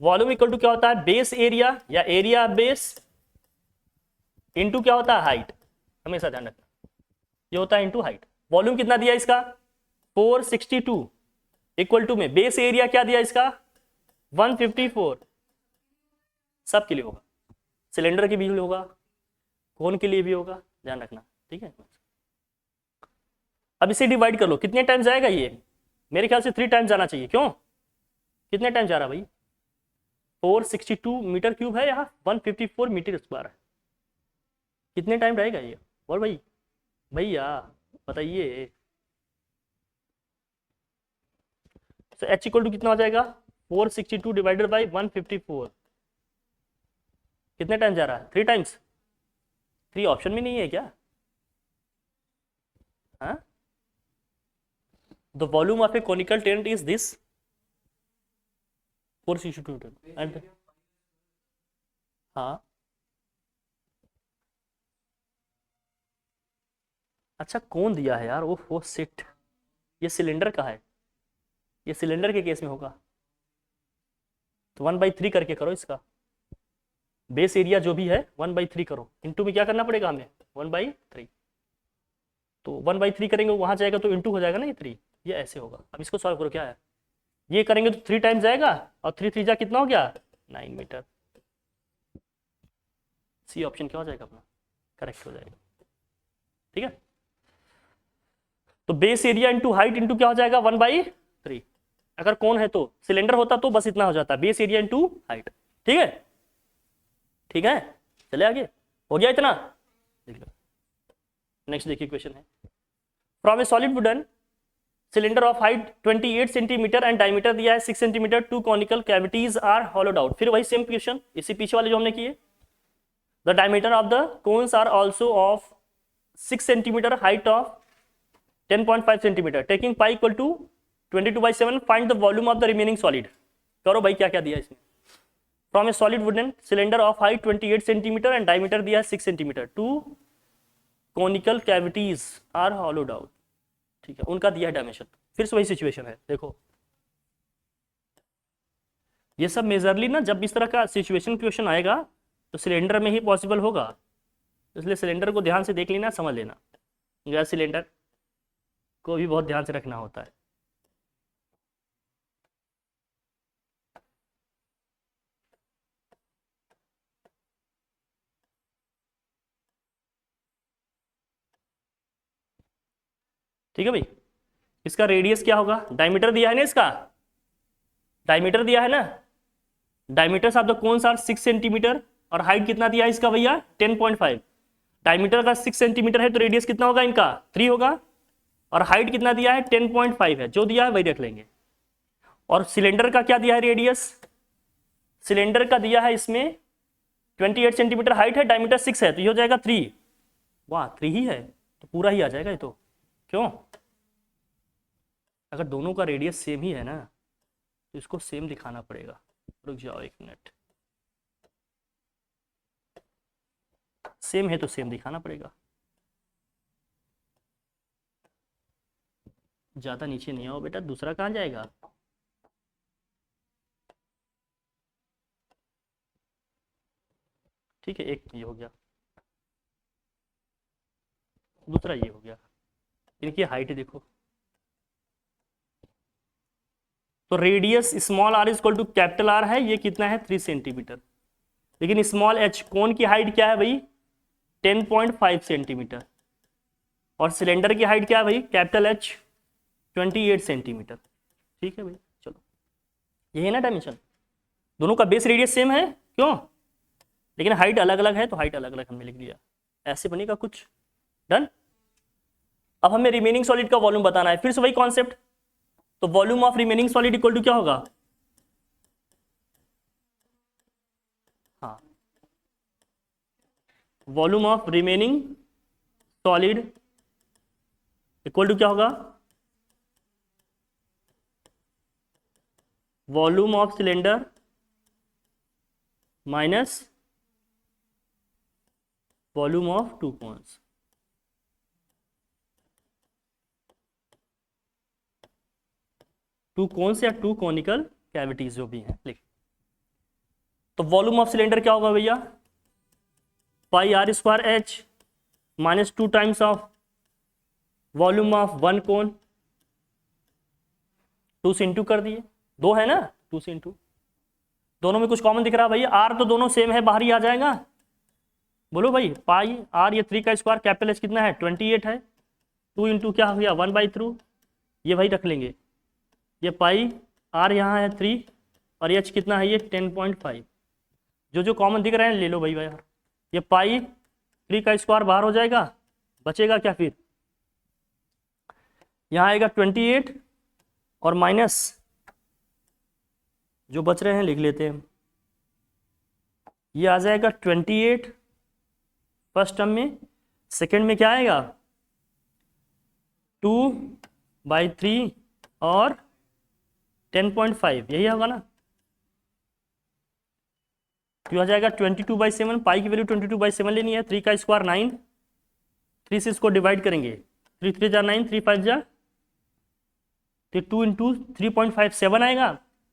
वॉल्यूम इक्वल टू क्या होता है बेस एरिया या एरिया बेस इनटू क्या होता है हाइट, हमेशा ध्यान रखना ये होता है इनटू हाइट। वॉल्यूम कितना दिया इसका 462 इक्वल टू में बेस एरिया क्या दिया इसका 154, सब के लिए होगा, सिलेंडर के भी होगा, कोन के लिए भी होगा, ध्यान रखना, ठीक है। अब इसे डिवाइड कर लो, कितने टाइम जाएगा ये, मेरे ख्याल से 3 टाइम जाना चाहिए, क्यों कितने टाइम जा रहा भाई 462 मीटर क्यूब है, यहाँ 154 मीटर स्क्वायर है, कितने टाइम रहेगा ये, और भाई भैया बताइए। तो h इक्वल टू कितना हो जाएगा 462 डिवाइडेड बाई 154, कितने टाइम जा रहा है 3 टाइम्स, 3 ऑप्शन में नहीं है क्या, हाँ। The volume of A conical tent is this 462 and हाँ अच्छा कौन दिया है यार, ओह शिट, ये सिलेंडर का है, ये सिलेंडर के केस में होगा, तो 1/3 करके करो इसका, बेस एरिया जो भी है 1/3 करो, इंटू में क्या करना पड़ेगा हमें 1/3, तो 1/3 करेंगे वहां जाएगा तो इंटू हो जाएगा ना ये 3, ये ऐसे होगा। अब इसको सॉल्व करो, क्या है ये करेंगे तो 3 टाइम जाएगा और 3 3 जा कितना हो गया 9 मीटर, सी ऑप्शन क्या हो जाएगा अपना करेक्ट हो जाएगा, ठीक है। तो base area into height into क्या हो जाएगा 1/3, अगर कौन है तो सिलेंडर होता तो बस इतना हो जाता बेस एरिया इंटू हाइट, ठीक है, ठीक है। चले आगे, हो गया इतना, देख लो नेक्स्ट देखिए क्वेश्चन है, from a solid wooden cylinder of height 28 centimetre and diameter दिया है 6 centimetre, 2 conical cavities are hollowed out, फिर वही सेम क्वेश्चन इसी पीछे वाले जो हमने किए, the diameter of the cones are also of 6 centimetre, height of 10.5 centimetre, taking pi equal to 22/7, find the volume of the remaining solid. करो भाई क्या क्या दिया इसमें, from a solid wooden cylinder of height 28 centimetre and diameter दिया है 6 centimetre, 2 conical cavities are hollowed out, ठीक है, उनका दिया है डायमेंशन। फिर से वही सिचुएशन है, देखो ये सब मेजरली ना जब इस तरह का सिचुएशन क्वेश्चन आएगा तो सिलेंडर में ही पॉसिबल होगा, इसलिए सिलेंडर को ध्यान से देख लेना, समझ लेना, गैस सिलेंडर को भी बहुत ध्यान से रखना होता है। ठीक है भाई, इसका रेडियस क्या होगा, डायमीटर दिया है ना, इसका डायमीटर दिया है ना, diameter of the cones are 6 centimetre और हाइट कितना दिया है इसका भैया 10.5, डायमीटर का 6 सेंटीमीटर है तो रेडियस कितना होगा इनका 3 होगा, और हाइट कितना दिया है 10.5 है, जो दिया है वही रख लेंगे। और सिलेंडर का क्या दिया है रेडियस, सिलेंडर का दिया है इसमें 28 सेंटीमीटर हाइट है, डायमीटर 6 है, तो ये हो जाएगा 3, वाह 3 ही है तो पूरा ही आ जाएगा ये तो, क्यों अगर दोनों का रेडियस सेम ही है ना तो इसको सेम दिखाना पड़ेगा। रुक जाओ 1 मिनट, सेम है तो सेम दिखाना पड़ेगा। ज़्यादा नीचे नहीं आओ बेटा, दूसरा कहाँ जाएगा। ठीक है, एक ये हो गया, दूसरा ये हो गया। इनकी हाइट देखो, तो radius small r equal to capital r है, ये कितना है 3 सेंटीमीटर। लेकिन स्मॉल एच कोन की हाइट क्या है भाई 10.5 सेंटीमीटर, और सिलेंडर की हाइट क्या है भाई कैपिटल एच 28 सेंटीमीटर। ठीक है भाई, चलो यही है ना डायमेंशन, दोनों का बेस रेडियस सेम है क्यों, लेकिन हाइट अलग अलग है तो हाइट अलग अलग हमने लिख दिया, ऐसे बनेगा कुछ। डन। अब हमें रिमेनिंग सॉलिड का वॉल्यूम बताना है, फिर से वही कॉन्सेप्ट, तो volume of remaining solid equal to क्या होगा, हाँ volume of remaining solid equal to क्या होगा, volume of cylinder minus volume of two cones. Two cones या टू कॉनिकल कैविटीज जो भी हैं लिख। तो वॉल्यूम ऑफ सिलेंडर क्या होगा भैया pi R square H minus 2 times of volume of one cone, 2 से इंटू कर दिए, 2 है ना 2 से इंटू, दोनों में कुछ कॉमन दिख रहा है भैया, आर तो दोनों सेम है बाहर ही आ जाएगा, बोलो भाई पाई आर, ये 3 का स्क्वायर कैपिटल एच कितना है 28 है, 2 इंटू क्या हो गया 1/3, ये भाई रख लेंगे, ये पाई आर यहाँ है 3 और एच कितना है ये 10.5, जो जो कॉमन दिख रहे हैं ले लो भाई यार, ये पाई 3 का स्क्वायर बाहर हो जाएगा, बचेगा क्या फिर, यहाँ आएगा 28 और माइनस जो बच रहे हैं लिख लेते हैं, ये आ जाएगा 28 फर्स्ट टर्म में, सेकेंड में क्या आएगा 2/3 और 10.5, यही होगा ना, तो आ जाएगा 22/7, पाई की वैल्यू 22/7 लेनी है, 3 का स्क्वायर 9, 3 से इसको डिवाइड करेंगे, 3 3 जा 9, 3 5 जा, तो 2 इंटू 3.57 आएगा,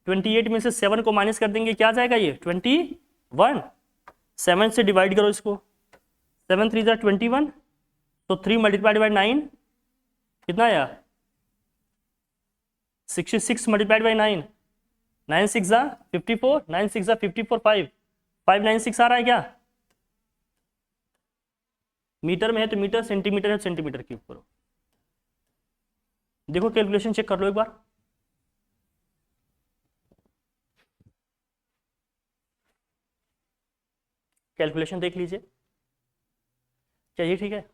28 में से 7 को माइनस कर देंगे, क्या आ जाएगा ये 21, 7 से डिवाइड करो इसको, 7 3 जा 21, तो 3 मल्टीप्लाइड बाई 9 कितना आया 66 मल्टीप्लाइड बाई 9, 9 6 जा 54, 9 6 जा 54, 596 आ रहा है क्या, मीटर में है तो मीटर, सेंटीमीटर है सेंटीमीटर क्यूब करो, देखो कैलकुलेशन चेक कर लो एक बार, कैलकुलेशन देख लीजिए, क्या ये ठीक है,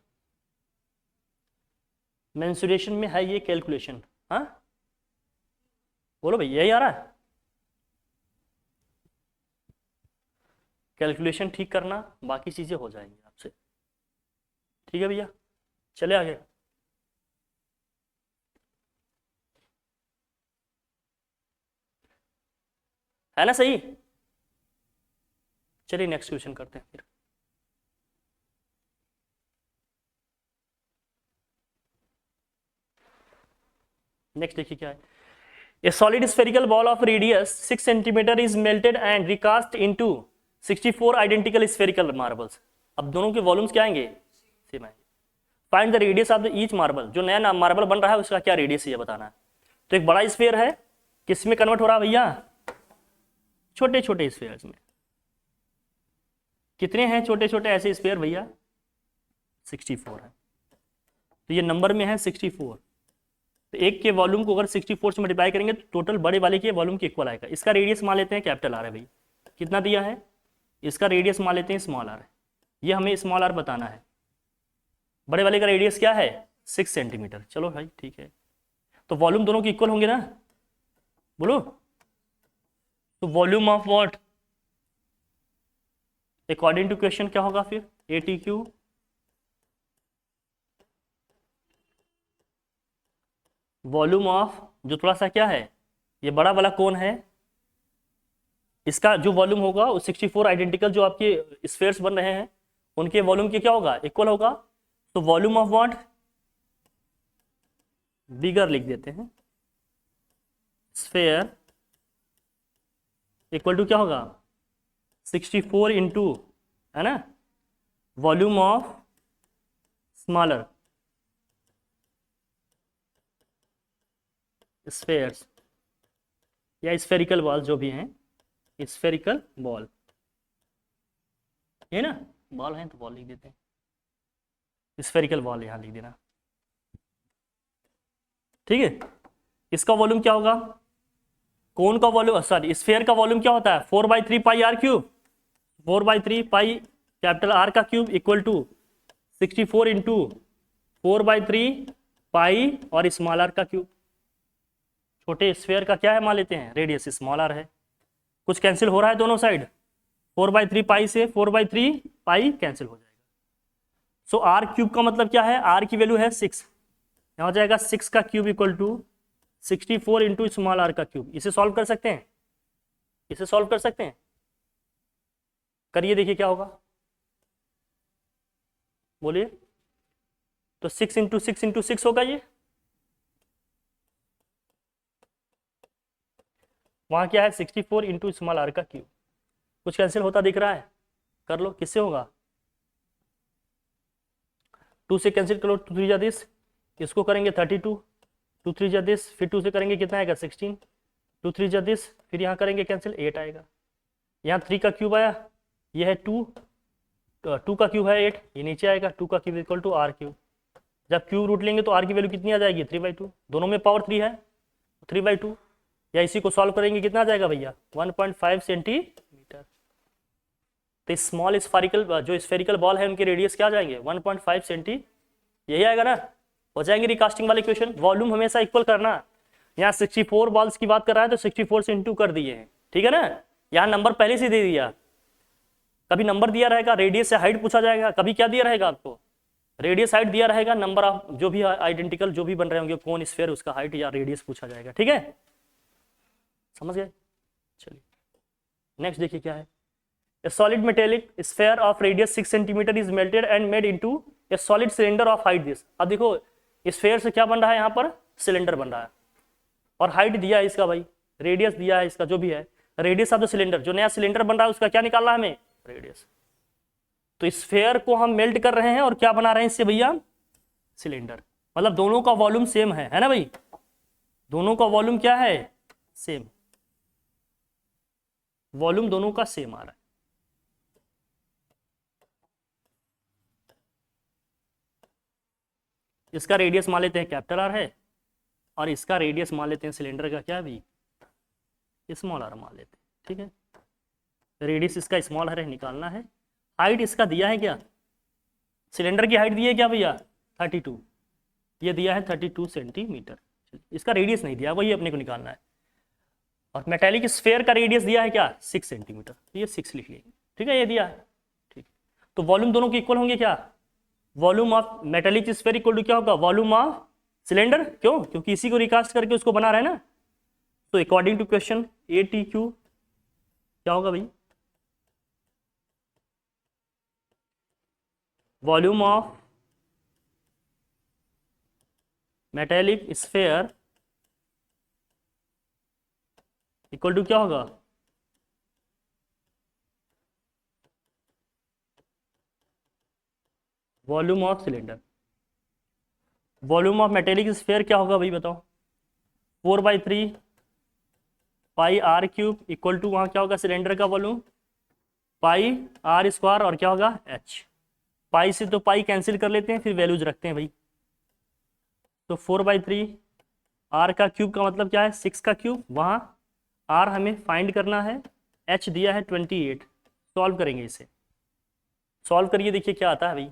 मेंसुरेशन में है ये कैलकुलेशन, हाँ बोलो भाई यही आ रहा है, कैलकुलेशन ठीक करना, बाकी चीजें हो जाएंगी आपसे, ठीक है भैया, चले आगे। है ना सही, चलिए नेक्स्ट क्वेश्चन करते हैं फिर। नेक्स्ट देखिए क्या है, ए solid spherical ball of radius 6 centimetre is melted and recast into 64 identical spherical marbles. अब दोनों के वॉल्यूम्स क्या आएंगे सेम आएंगे, find the radius of the each marble, जो नया मार्बल बन रहा है उसका क्या रेडियस है ये बताना है। तो एक बड़ा स्फेयर है, किस में कन्वर्ट हो रहा है भैया, छोटे छोटे स्फेयर्स में, कितने हैं छोटे छोटे ऐसे स्फेयर भैया 64 है, तो ये नंबर में है 64, तो एक के वॉल्यूम को अगर 64 से मल्टीप्लाई करेंगे तो टोटल बड़े वाले के वॉल्यूम के इक्वल आएगा। इसका रेडियस मान लेते हैं कैपिटल आर है भाई, कितना दिया है, इसका रेडियस मान लेते हैं स्मॉल आर है, ये हमें स्मॉल आर बताना है, बड़े वाले का रेडियस क्या है 6 सेंटीमीटर, चलो भाई ठीक है, तो वॉल्यूम दोनों के इक्वल होंगे ना, बोलो, तो volume of what according to question क्या होगा फिर ATQ वॉल्यूम ऑफ जो थोड़ा सा क्या है, ये बड़ा वाला कौन है, इसका जो वॉल्यूम होगा वो 64 आइडेंटिकल जो आपके स्फेयर्स बन रहे हैं उनके वॉल्यूम के क्या होगा, इक्वल होगा। तो वॉल्यूम ऑफ व्हाट, बिगर लिख देते हैं, स्फेयर इक्वल टू क्या होगा 64 इंटू, है ना, वॉल्यूम ऑफ स्मॉलर स्फेयर्स या स्फेरिकल बॉल जो भी हैं, स्फेरिकल बॉल, ये ना बॉल है तो बॉल लिख देते हैं, स्फेरिकल बॉल यहां लिख देना, ठीक है। इसका वॉल्यूम क्या होगा, कौन का वॉल्यूम, सॉरी स्फेयर का वॉल्यूम क्या होता है 4/3 pi R cube, 4/3 pi capital R का cube equal to 64 into 4/3 pi और स्मॉल आर का क्यूब। छोटे स्फेयर का क्या है मान लेते हैं, रेडियस स्मॉल आर है, कुछ कैंसिल हो रहा है दोनों साइड, 4/3 पाई से 4/3 पाई कैंसिल हो जाएगा। सो आर क्यूब का मतलब क्या है, आर की वैल्यू है 6, यहाँ हो जाएगा 6 का cube equal to 64 into small R का क्यूब। इसे सॉल्व कर सकते हैं, इसे सॉल्व कर सकते हैं, करिए देखिए क्या होगा, बोलिए। तो 6 इंटू 6 इंटू 6 होगा ये, वहां क्या है 64 इंटू स्मॉल आर का क्यूब, कुछ कैंसिल होता दिख रहा है, कर लो, किससे होगा 2 से कैंसिल करो, 2 3 जा 10, इसको करेंगे 32, 2 3 जा 10, फिर 2 से करेंगे कितना आएगा 16, 2 3 जा 10, फिर यहाँ करेंगे कैंसिल 8 आएगा, यहाँ 3 का क्यूब आया, ये है 2, 2 का क्यूब है 8, ये नीचे आएगा 2 का cube equal to R cube. जब क्यूब रूट लेंगे तो आर की वैल्यू कितनी आ जाएगी 3/2, दोनों में पावर 3 है 3/2, या इसी को सॉल्व करेंगे कितना आ जाएगा भैया 1.5 सेंटीमीटर। तो स्मॉल स्फेरिकल जो स्फेरिकल बॉल है उनके रेडियस क्या आ जाएंगे 1.5 सेंटी, यही आएगा ना, हो जाएंगे रिकास्टिंग वाले क्वेश्चन। वॉल्यूम हमेशा इक्वल करना, यहाँ 64 बॉल्स की बात कर रहा है तो 64 से इंटू कर दिए हैं, ठीक है ना, यहाँ नंबर पहले से दे दिया, कभी नंबर दिया रहेगा, रेडियस से हाइट पूछा जाएगा, कभी क्या दिया रहेगा आपको रेडियस हाइट दिया रहेगा, नंबर ऑफ जो भी आइडेंटिकल जो भी बन रहे होंगे कौन स्फेयर उसका हाइट या रेडियस पूछा जाएगा, ठीक है, समझ गए। चलिए नेक्स्ट देखिए क्या है, A solid metallic sphere of radius 6 cm is melted and made into a solid cylinder of height this। अब देखो स्फेयर से क्या बन रहा है, यहाँ पर सिलेंडर बन रहा है, और हाइट दिया है इसका भाई, रेडियस दिया है इसका जो भी है, रेडियस ऑफ द सिलेंडर, जो नया सिलेंडर बन रहा है उसका क्या निकालना है हमें, रेडियस। तो स्फेयर को हम मेल्ट कर रहे हैं और क्या बना रहे हैं इससे भैया, सिलेंडर, मतलब दोनों का वॉल्यूम सेम है ना भाई, दोनों का वॉल्यूम क्या है सेम, वॉल्यूम दोनों का सेम आ रहा है। इसका रेडियस मान लेते हैं कैपिटल आर है, और इसका रेडियस मान लेते हैं सिलेंडर का क्या भी स्मॉल आर मान लेते हैं, ठीक है, रेडियस इसका स्मॉल आर है निकालना है, हाइट इसका दिया है क्या, सिलेंडर की हाइट दी है क्या भैया 32, ये दिया है 32 सेंटीमीटर, इसका रेडियस नहीं दिया, वही अपने को निकालना है, और मेटेलिक स्फेयर का रेडियस दिया है क्या 6 सेंटीमीटर, ये 6 लिख लेंगे, ठीक है, ये दिया है, ठीक। तो वॉल्यूम दोनों के इक्वल होंगे क्या, volume of metallic sphere equal to क्या होगा वॉल्यूम ऑफ सिलेंडर, क्यों, क्योंकि इसी को रिकास्ट करके उसको बना रहे हैं ना। तो अकॉर्डिंग टू क्वेश्चन ATQ क्या होगा भाई, volume of metallic sphere equal to क्या होगा, volume of cylinder. Volume of metallic sphere क्या होगा भाई बताओ, 4/3 pi R cube equal to वहां क्या होगा सिलेंडर का वॉल्यूम पाई आर स्क्वायर, और क्या होगा H, पाई से तो पाई कैंसिल कर लेते हैं फिर वैल्यूज रखते हैं भाई, तो 4/3 आर का क्यूब का मतलब क्या है 6 का क्यूब, वहां आर हमें फाइंड करना है, H दिया है 28, सॉल्व करेंगे इसे, सॉल्व करिए देखिए क्या आता है भाई,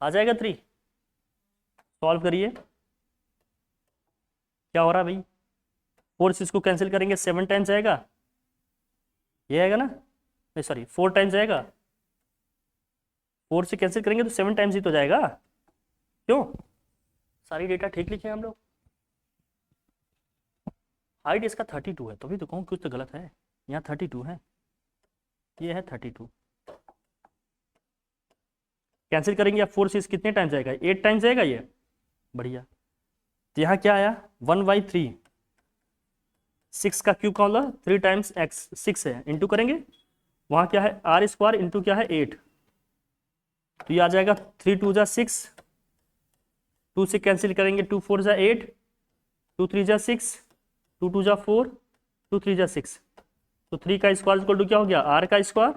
आ जाएगा 3, सॉल्व करिए क्या हो रहा है भाई, 4 से इसको कैंसिल करेंगे 7 टाइम्स आएगा, ये आएगा ना, नहीं सॉरी 4 टाइम्स आएगा, 4 से कैंसिल करेंगे तो 7 टाइम्स ही तो जाएगा, क्यों, सारी डेटा ठीक लिखे हम लोग, हाइट इसका 32 है, तभी तो कहूँ कुछ तो गलत है। यहाँ 32 है, ये है 32। कैंसिल करेंगे आप, 4 से कितने टाइम्स जाएगा, 8 टाइम्स जाएगा ये, बढ़िया। तो यहाँ क्या आया 1/3, 6 का क्यूब का मतलब 3 टाइम्स x 6 है, इंटू करेंगे, वहाँ क्या है आर स्क्वायर इंटू क्या है 8, तो ये आ जाएगा 3 2 जा 6, 2 से कैंसिल करेंगे, 2 4 जा 8, 2 3 जा 6, 2 2 जा 4, 2 3 जा 6, तो 3 का स्क्वायर इक्वल टू क्या हो गया r का स्क्वायर,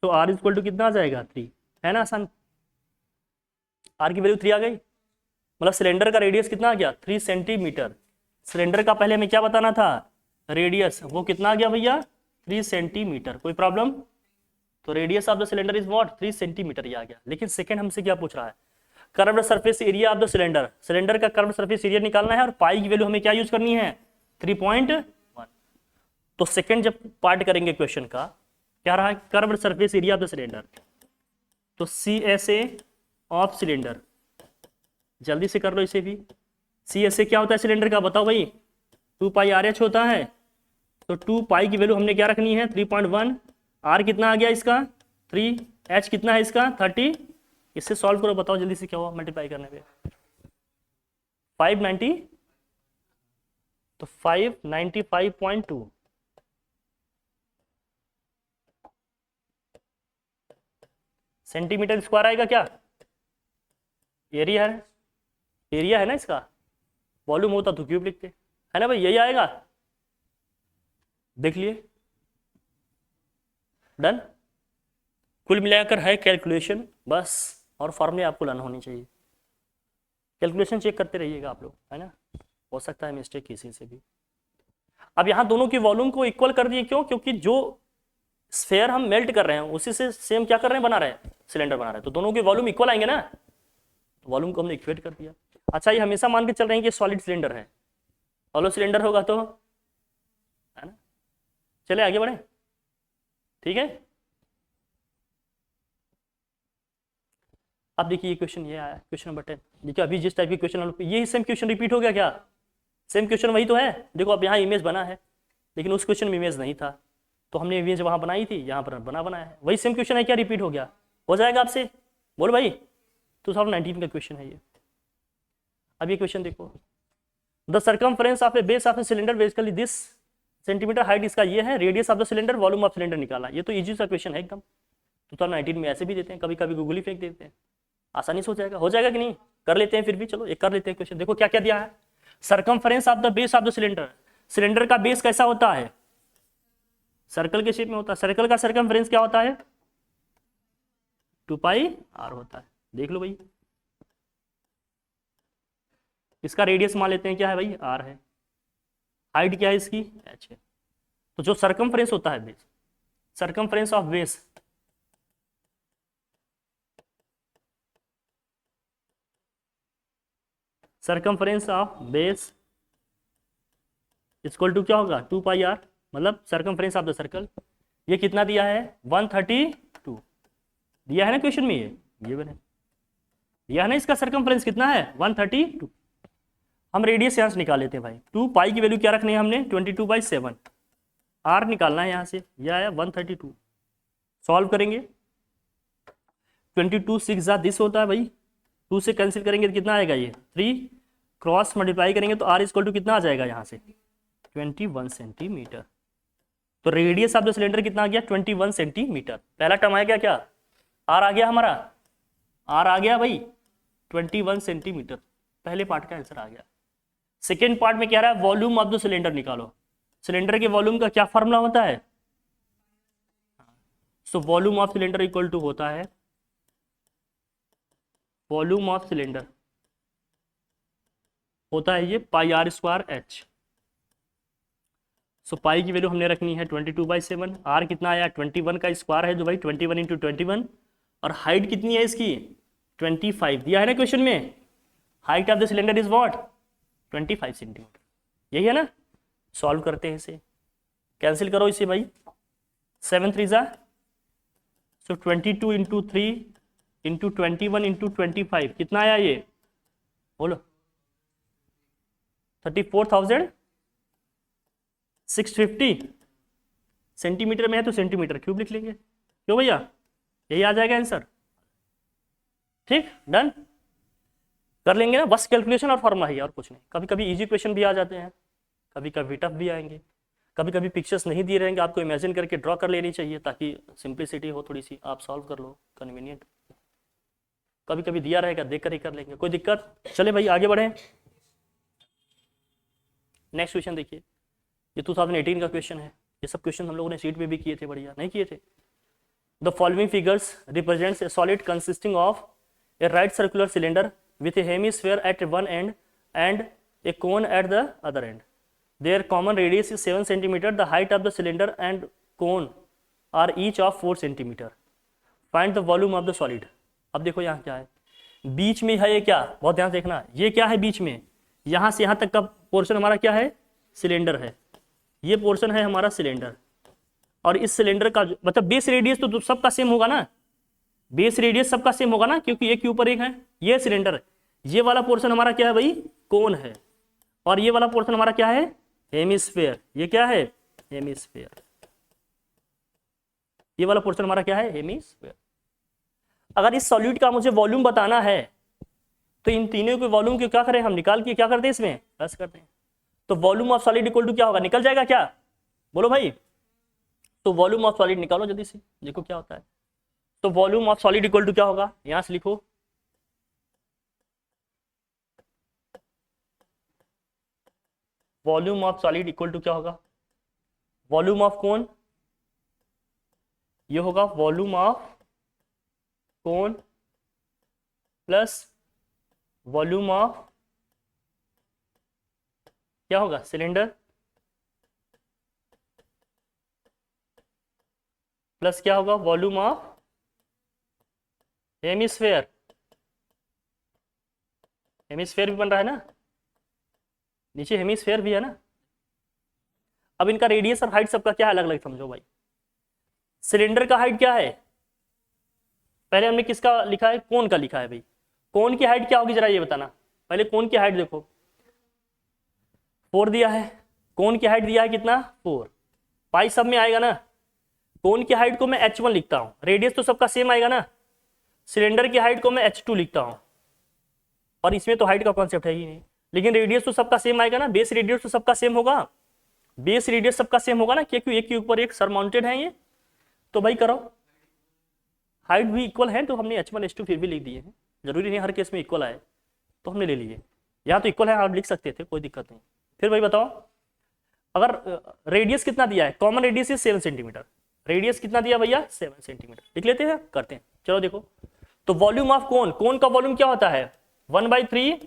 तो r इक्वल टू कितना आ जाएगा 3, है ना आसान। r की वैल्यू 3 आ गई, मतलब सिलेंडर का रेडियस कितना आ गया 3 सेंटीमीटर। सिलेंडर का पहले हमें क्या बताना था रेडियस, वो कितना आ गया भैया 3 सेंटीमीटर। कोई प्रॉब्लम, तो radius of the cylinder is what 3 centimetre, ये आ गया। लेकिन सेकंड हमसे क्या पूछ रहा है, curved surface area of the cylinder, cylinder का कर्व्ड सरफेस एरिया निकालना है और पाई की वैल्यू हमें क्या यूज करनी है 3.1। तो सेकंड जब पार्ट करेंगे क्वेश्चन का, क्या रहा है curved surface area of the cylinder, तो CSA ऑफ सिलेंडर, जल्दी से कर लो इसे भी। CSA क्या होता है सिलेंडर का, बताओ भाई 2 पाई RH होता है, तो 2 पाई की वैल्यू हमने क्या रखनी है 3.1, R कितना आ गया इसका 3, H कितना है इसका 30, इससे सॉल्व करो, बताओ जल्दी से क्या हुआ मल्टीप्लाई करने पे 590, तो 595.2, सेंटीमीटर स्क्वायर आएगा क्या, एरिया है, एरिया है ना इसका, वॉल्यूम होता तो क्यूब लिखते, है ना भाई, यही आएगा, देख लिए डन। कुल मिलाकर है कैलकुलेशन बस, और फॉर्मूले आपको लाना होनी चाहिए, कैलकुलेशन चेक करते रहिएगा आप लोग, है ना, हो सकता है मिस्टेक किसी से भी। अब यहाँ दोनों की वॉल्यूम को इक्वल कर दिए, क्यों, क्योंकि जो स्फेयर हम मेल्ट कर रहे हैं उसी से सेम क्या कर रहे हैं बना रहे हैं सिलेंडर बना रहे हैं, तो दोनों के वॉल्यूम इक्वल आएंगे ना, तो वॉल्यूम को हमने इक्वेट कर दिया। अच्छा ये हमेशा मान के चल रहे हैं कि सॉलिड सिलेंडर है, हॉलो सिलेंडर होगा तो, है ना, चले आगे बढ़े, ठीक है। अब देखिए ये क्वेश्चन ये आया क्वेश्चन नंबर 10, देखिए अभी जिस टाइप के क्वेश्चन ये सेम क्वेश्चन रिपीट हो गया क्या, सेम क्वेश्चन वही तो है। देखो अब यहाँ इमेज बना है, लेकिन उस क्वेश्चन में इमेज नहीं था, तो हमने इमेज वहाँ बनाई थी, यहाँ पर बनाया है, वही सेम क्वेश्चन है क्या, रिपीट हो गया, हो जाएगा आपसे, बोल भाई 2019 का क्वेश्चन है ये। अब ये क्वेश्चन देखो, the circumference of A base of a cylinder basically this centimetre, height इसका ये है, radius of the cylinder, volume of cylinder निकाला, ये तो इजी सा क्वेश्चन है एकदम, 2019 में ऐसे भी देते हैं, कभी कभी गूगल ही फेंक देते हैं, आसानी से हो जाएगा कि नहीं, कर लेते हैं फिर भी, चलो एक कर लेते हैं क्वेश्चन। देखो क्या क्या दिया है, circumference of the base of the cylinder, cylinder का बेस कैसा होता है सर्कल के शेप में होता है, सर्कल का सर्कमफ्रेंस क्या होता है 2 पाई r होता है, देख लो भाई। इसका रेडियस मान लेते हैं क्या है भाई r है, हाइट क्या है इसकी h है, तो जो सर्कमफ्रेंस होता है base, circumference of base, circumference of base equal to क्या होगा 2 पाई r, मतलब सर्कमफ्रेंस ऑफ द सर्कल, ये कितना दिया है 132 दिया है ना क्वेश्चन में, ये बने दिया है ना, इसका सर्कमफ्रेंस कितना है 132। हम रेडियस यहाँ से निकाल लेते हैं भाई, 2 पाई की वैल्यू क्या रखनी है हमने 22/7, r निकालना है यहाँ से, ये आया 132, सॉल्व करेंगे 22 6 दिस होता है भाई, 2 से कैंसिल करेंगे तो कितना आएगा ये 3, क्रॉस मल्टीप्लाई करेंगे तो r इक्वल टू कितना आ जाएगा यहाँ से 21 सेंटीमीटर। तो रेडियस ऑफ द सिलेंडर कितना आ गया 21 सेंटीमीटर, पहला टर्म आया क्या r आ गया हमारा, r आ गया भाई 21 सेंटीमीटर, पहले पार्ट का आंसर आ गया। सेकेंड पार्ट में क्या रहा है वॉल्यूम ऑफ द सिलेंडर निकालो, सिलेंडर के वॉल्यूम का क्या फॉर्मूला होता है, so volume of cylinder equal to होता है, वॉल्यूम ऑफ सिलेंडर होता है ये पाई r स्क्वायर h, सो पाई की वैल्यू हमने रखनी है 22/7, r कितना आया 21 का स्क्वायर है जो भाई 21 इंटू 21, और हाइट कितनी है इसकी 25 दिया है ना क्वेश्चन में, height of the cylinder is what 25 centimetre, यही है ना। सॉल्व करते हैं इसे, कैंसिल करो इसे भाई, 7 3 जा, सो 22 इंटू 3 इंटू 21 इंटू 25 कितना आया ये बोलो 34,000 650 सेंटीमीटर में है तो सेंटीमीटर क्यूब लिख लेंगे, क्यों भैया, यही आ जाएगा आंसर। ठीक, डन कर लेंगे ना, बस कैलकुलेशन और फॉर्मूला ही, और कुछ नहीं। कभी कभी इजी क्वेश्चन भी आ जाते हैं, कभी कभी टफ भी आएंगे, कभी कभी पिक्चर्स नहीं दिए रहेंगे, आपको इमेजिन करके ड्रॉ कर लेनी चाहिए ताकि सिंप्लिसिटी हो थोड़ी सी, आप सॉल्व कर लो कन्वीनियंट। कभी कभी दिया रहेगा देख कर ही कर लेंगे, कोई दिक्कत। चले भाई आगे बढ़े, नेक्स्ट क्वेश्चन देखिए, ये 2018 का क्वेश्चन है। ये सब क्वेश्चन हम लोगों ने शीट में भी किए थे, बढ़िया नहीं किए थे। The following figures represents A solid consisting of A right circular cylinder with a hemisphere at one end and a cone at the other end. Their common radius is 7 cm. The height of the cylinder and cone are each of 4 cm. Find the volume of the solid. अब देखो यहाँ क्या है, बीच में है ये क्या, बहुत ध्यान से देखना, ये क्या है बीच में, यहाँ से यहाँ तक का पोर्शन हमारा क्या है, सिलेंडर है। ये पोर्शन है हमारा सिलेंडर, और इस सिलेंडर का मतलब बेस रेडियस तो सबका सेम होगा ना, बेस रेडियस सबका सेम होगा ना, क्योंकि एक के ऊपर एक है। ये सिलेंडर है, ये वाला पोर्शन हमारा क्या है भाई, कोन है, और ये वाला पोर्शन हमारा क्या है, हेमिस्फीयर। ये क्या है, हेमिस्फीयर। ये वाला पोर्शन हमारा क्या है, हेमिस्फीयर। अगर इस सॉलिड का मुझे वॉल्यूम बताना है तो इन तीनों के वॉल्यूम के क्या करें, हम निकाल के क्या करते हैं, इसमें प्लस करते हैं। तो volume of solid equal to क्या होगा, निकल जाएगा क्या, बोलो भाई। तो वॉल्यूम ऑफ सॉलिड निकालो जल्दी से, देखो क्या होता है। तो volume of solid equal to क्या होगा, यहां से लिखो, volume of solid equal to क्या होगा, वॉल्यूम ऑफ कोन, ये होगा volume of cone plus volume of क्या होगा, सिलेंडर, प्लस क्या होगा, वॉल्यूम ऑफ हेमिस्फीयर। हेमिस्फीयर भी बन रहा है ना, नीचे हेमिस्फीयर भी है ना। अब इनका रेडियस और हाइट सबका क्या है, अलग अलग समझो भाई। सिलेंडर का हाइट क्या है, पहले हमने किसका लिखा है, कोन का लिखा है भाई। कोन की हाइट क्या होगी जरा ये बताना, पहले कोन की हाइट देखो, 4 दिया है, कोन की हाइट दिया है कितना, 4। पाई सब में आएगा ना, कोन की हाइट को मैं h1 लिखता हूं, रेडियस तो सबका सेम आएगा ना। सिलेंडर की हाइट को मैं h2 लिखता हूं, और इसमें तो हाइट का कॉन्सेप्ट है ही नहीं, लेकिन रेडियस तो सबका सेम आएगा ना, बेस रेडियस तो सबका सेम होगा, बेस रेडियस सबका सेम होगा ना, क्योंकि एक के ऊपर एक सरमाउंटेड है ये। तो भाई करो, हाइट भी इक्वल है तो हमने h1 h2 फिर भी लिख दिए हैं, जरूरी नहीं हर केस में इक्वल आए, तो हमने ले लिए। यहाँ तो इक्वल है, आप लिख सकते थे, कोई दिक्कत नहीं। फिर भाई बताओ, अगर रेडियस कितना दिया है, common radius is 7 centimetre, radius कितना दिया भैया, 7 सेंटीमीटर, लिख लेते हैं, करते हैं। चलो देखो, तो वॉल्यूम ऑफ कोन, कोन का वॉल्यूम क्या होता है, 1/3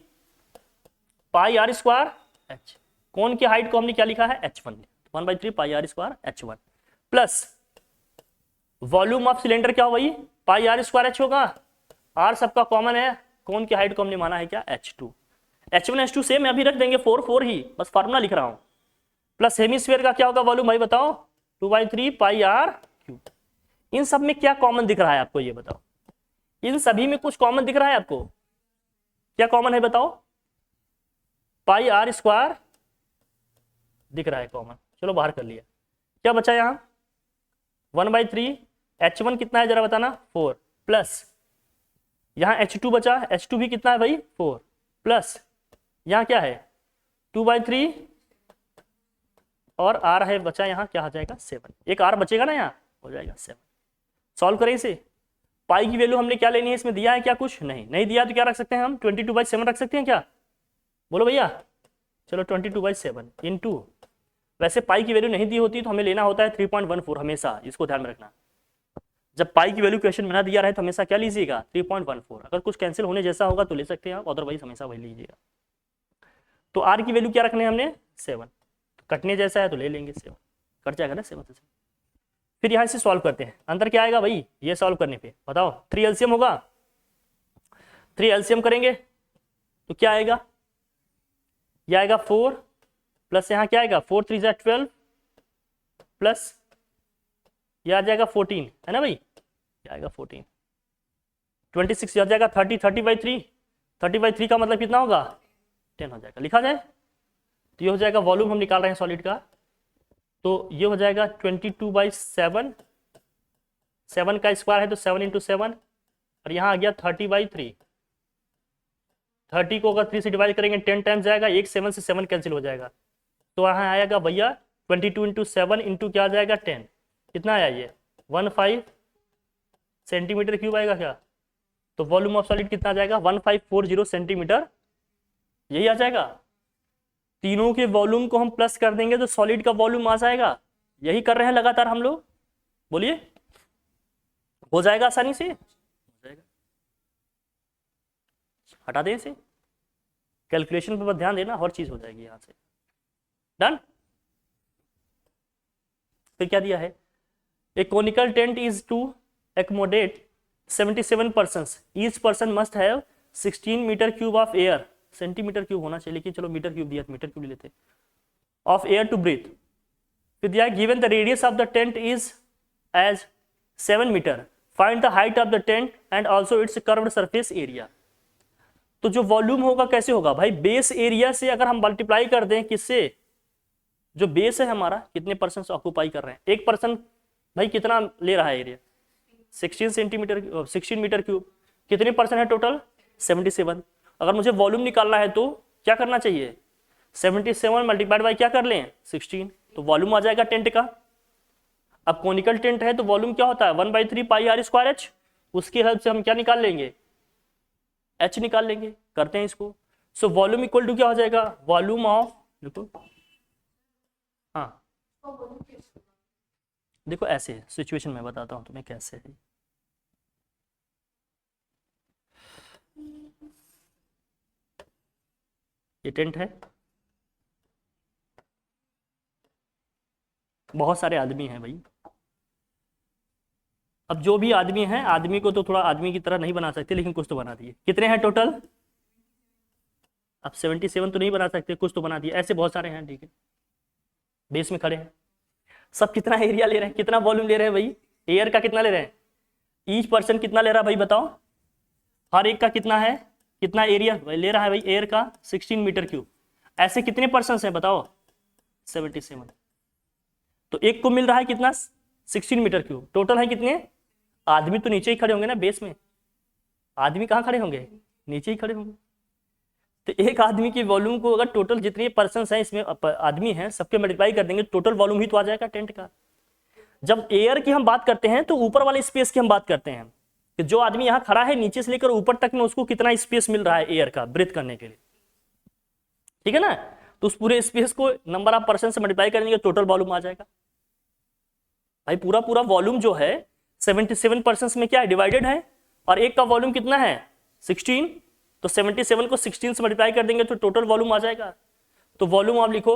pi R square h। Cone की हाइट को हमने क्या लिखा है, h1, 1/3 pi R square h1, plus volume of cylinder क्या हो भाई, पाई आर स्क्वायर h होगा, आर सबका कॉमन है, कोन की हाइट को हमने माना है क्या, h2। h1 h2 सेम है, अभी रख देंगे 4 4 ही, बस फार्मूला लिख रहा हूं। प्लस हेमिस्फीयर का क्या होगा वॉल्यूम भाई बताओ, 2/3 पाई आर क्यूब। इन सब में क्या कॉमन दिख रहा है आपको, ये बताओ, इन सभी में कुछ कॉमन दिख रहा है आपको, क्या कॉमन है बताओ, पाई आर स्क्वायर दिख रहा है कॉमन, चलो बाहर कर लिया। क्या बचा यहां, 1/3 h1 कितना है जरा बताना, 4, प्लस यहां h2 बचा, h2 भी कितना है भाई, 4, प्लस यहां क्या है 2/3 और r है बचा, यहां क्या आ जाएगा 7, एक r बचेगा ना, यहाँ हो जाएगा 7। सॉल्व करें इसे, पाई की वैल्यू हमने क्या लेनी है, इसमें दिया है क्या, कुछ नहीं दिया तो क्या रख सकते हैं हम, 22/7 रख सकते हैं क्या, बोलो भैया। चलो 22/7 इंटू, वैसे पाई की वैल्यू नहीं दी होती तो हमें लेना होता है 3.14, हमेशा इसको ध्यान में रखना। जब पाई की वैल्यू क्वेश्चन में ना दिया रहे तो हमेशा क्या लीजिएगा, 3.14। अगर कुछ कैंसिल होने जैसा होगा तो ले सकते हैं आप, अदरवाइज हमेशा वही लीजिएगा। तो आर की वैल्यू क्या रखने हैं हमने, 7, तो कटने जैसा है तो ले लेंगे 7, कट जाएगा ना 7 से। फिर यहाँ से सॉल्व करते हैं, अंतर क्या आएगा भाई, ये सॉल्व करने पे बताओ, 3 एलसीएम होगा, 3 एलसीएम करेंगे तो क्या आएगा, यह आएगा 4, प्लस यहाँ क्या आएगा 4 3 12, प्लस यह आ जाएगा 14, है ना भाई, यह आएगा 14, 26 यह आ जाएगा 30, 30/3, 30/3 का मतलब कितना होगा 10 हो जाएगा, लिखा जाए तो ये हो जाएगा वॉल्यूम हम निकाल रहे हैं सॉलिड का, तो ये हो जाएगा 22/7, 7 का स्क्वायर है तो 7 × 7, और यहाँ आ गया 30/3। 30 को अगर 3 से डिवाइड करेंगे 10 टाइम्स जाएगा, एक 7 से 7 कैंसिल हो जाएगा, तो यहाँ आएगा भैया 22 × 7 इंटू क्या आ जाएगा 10, कितना आया ये 15 सेंटीमीटर क्यूब आएगा क्या। तो वॉल्यूम ऑफ सॉलिड कितना आ जाएगा 1540 सेंटीमीटर, यही आ जाएगा। तीनों के वॉल्यूम को हम प्लस कर देंगे तो सॉलिड का वॉल्यूम आ जाएगा। यही कर रहे हैं लगातार हम लोग, बोलिए हो जाएगा आसानी से, हो जाएगा। हटा दें इसे, कैलकुलेशन पर ध्यान देना, हर चीज हो जाएगी यहां से। डन। फिर क्या दिया है, a conical tent is to accommodate 77 persons, each person must have 16 metre cube of air, centimetre cube होना चाहिए लेकिन चलो मीटर क्यूब दिया, मीटर क्यूब ले लेते, ऑफ एयर टू ब्रीथ। फिर दिया given the radius of the tent is as 7 metre, find the height of the tent and also its curved surface area. तो जो वॉल्यूम होगा कैसे होगा भाई, बेस एरिया से अगर हम मल्टीप्लाई कर दें किससे, जो बेस है हमारा कितने परसेंट ऑक्यूपाई कर रहे हैं, एक पर्सन भाई कितना ले रहा है एरिया 16 सेंटीमीटर 16 मीटर क्यूब, कितने परसेंट है टोटल 77। अगर मुझे वॉल्यूम निकालना है तो क्या करना चाहिए 77 मल्टीप्लाइड बाय क्या कर लें 16, तो वॉल्यूम आ जाएगा टेंट का। अब कोनिकल टेंट है तो वॉल्यूम क्या होता है 1/3 पाई आर स्क्वायर एच, उसकी हेल्प से हम क्या निकाल लेंगे एच निकाल लेंगे। करते हैं इसको, सो वॉल्यूम इक्वल टू क्या हो जाएगा वॉल्यूम ऑफ, देखो हाँ देखो ऐसे सिचुएशन में बताता हूं तुम्हें कैसे है। ये टेंट है, बहुत सारे आदमी हैं भाई। अब जो भी आदमी है, आदमी को तो थोड़ा आदमी की तरह नहीं बना सकते लेकिन कुछ तो बना दिए। कितने हैं टोटल, अब 77 तो नहीं बना सकते, कुछ तो बना दिए। ऐसे बहुत सारे हैं, ठीक है बेस में खड़े हैं। सब कितना एरिया ले रहे हैं, कितना वॉल्यूम ले रहे हैं भाई, एयर का कितना ले रहे हैं, ईच पर्सन कितना ले रहा है भाई बताओ, हर एक का कितना है, कितना एरिया ले रहा है भाई एयर का 16 मीटर क्यूब। ऐसे कितने पर्सन हैं बताओ 77, तो एक को मिल रहा है कितना 16 मीटर क्यूब। टोटल है कितने, आदमी तो नीचे ही खड़े होंगे ना बेस में, आदमी कहाँ खड़े होंगे नीचे ही खड़े होंगे। तो एक आदमी की वॉल्यूम को अगर टोटल जितने पर्सन हैं इसमें आदमी हैं सबके मल्टीप्लाई कर देंगे, टोटल वॉल्यूम ही तो आ जाएगा टेंट का। जब एयर की हम बात करते हैं तो ऊपर वाले स्पेस की हम बात करते हैं कि जो आदमी यहाँ खड़ा है नीचे से लेकर ऊपर तक में उसको कितना स्पेस मिल रहा है एयर का ब्रीथ करने के लिए, ठीक है ना। तो उस पूरे स्पेस को नंबर ऑफ पर्सन से मल्टीप्लाई करेंगे टोटल वॉल्यूम आ जाएगा। भाई पूरा पूरा वॉल्यूम जो है 77 पर्सन में क्या है डिवाइडेड है, और एक का वॉल्यूम कितना है 16, तो 77 को 16 से मल्टीप्लाई कर देंगे तो टोटल वॉल्यूम आ जाएगा। तो वॉल्यूम आप लिखो,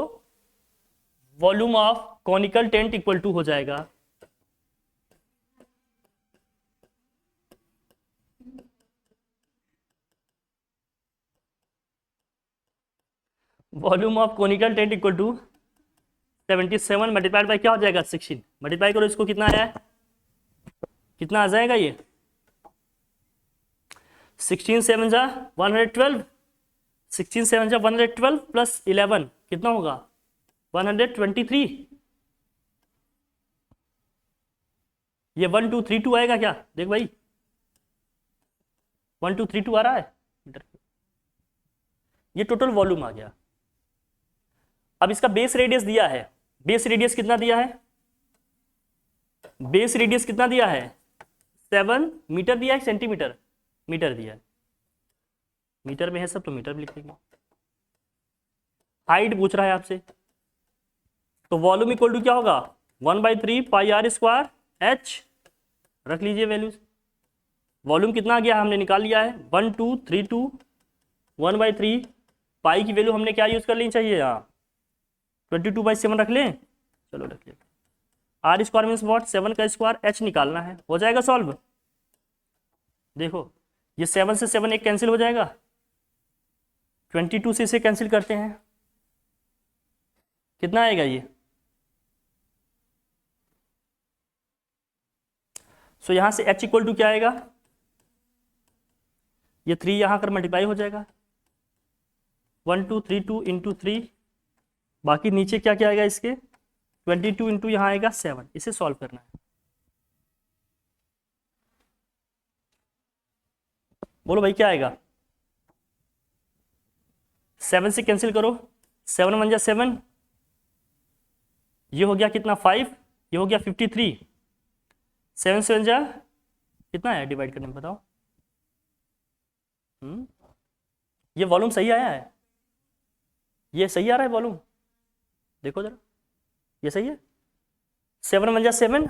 volume of conical tent equal to हो जाएगा volume of conical tent equal to 77 multiplied by क्या हो जाएगा 16, मल्टीप्लाई करो इसको कितना आया है, कितना आ जाएगा ये 16 7 जा 112, 16 7 जा 112 प्लस 11 कितना होगा 123। ये 1 2 3 2 आएगा क्या, देख भाई 1 2 3 2 आ रहा है, ये टोटल वॉल्यूम आ गया। अब इसका बेस रेडियस दिया है, बेस रेडियस कितना दिया है, बेस रेडियस कितना दिया है 7 मीटर दिया है, सेंटीमीटर मीटर दिया है, मीटर में है सब तो मीटर भी लिख देंगे। हाइट पूछ रहा है आपसे, तो वॉल्यूम इक्वल टू क्या होगा 1/3 पाई आर स्क्वायर एच, रख लीजिए वैल्यूज। वॉल्यूम कितना आ गया हमने निकाल लिया है 1 2 3 2 1/3 पाई की वैल्यू हमने क्या यूज कर ली चाहिए यहाँ 22/7 रख लें, चलो रख लें। आर स्क्वायर मीन्स वॉट 7 का स्क्वायर, एच निकालना है, हो जाएगा सॉल्व। देखो ये 7 से 7 एक कैंसिल हो जाएगा, 22 से इसे कैंसिल करते हैं, कितना आएगा ये, सो यहां से h इक्वल टू क्या आएगा, ये 3 यहां कर मल्टीप्लाई हो जाएगा 1 2 3 2 इंटू 3, बाकी नीचे क्या क्या आएगा इसके 22 इंटू यहाँ आएगा 7, इसे सॉल्व करना है। बोलो भाई क्या आएगा? 7 से कैंसिल करो, 7 1 जा 7, ये हो गया कितना 5, ये हो गया 53, 7 7 जा कितना है डिवाइड करने में बताओ। ये वॉल्यूम सही आया है? ये सही आ रहा है वॉल्यूम? देखो जरा, ये सही है। 7 1 जा 7,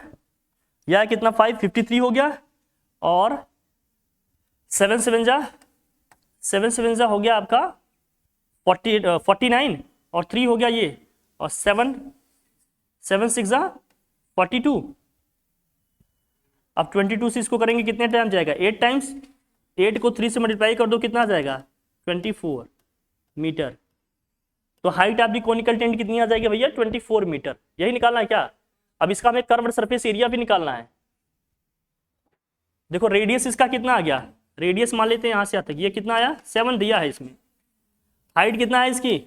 यह कितना 5 53 हो गया, और 7 7 जा हो गया आपका 49, और 3 हो गया ये, और 7 6 जा 42। अब 22 से इसको करेंगे कितने टाइम जाएगा? 8 टाइम्स। 8 को 3 से मल्टीप्लाई कर दो, कितना आ जाएगा? 24 मीटर। तो हाइट आपकी कोनिकल टेंट कितनी आ जाएगी भैया? 24 मीटर। यही निकालना है क्या? अब इसका हमें कर्व्ड सरफेस एरिया भी निकालना है। देखो रेडियस इसका कितना आ गया? रेडियस मान लेते हैं यहाँ से यहाँ तक, ये कितना आया? 7 दिया है इसमें। हाइट कितना है इसकी?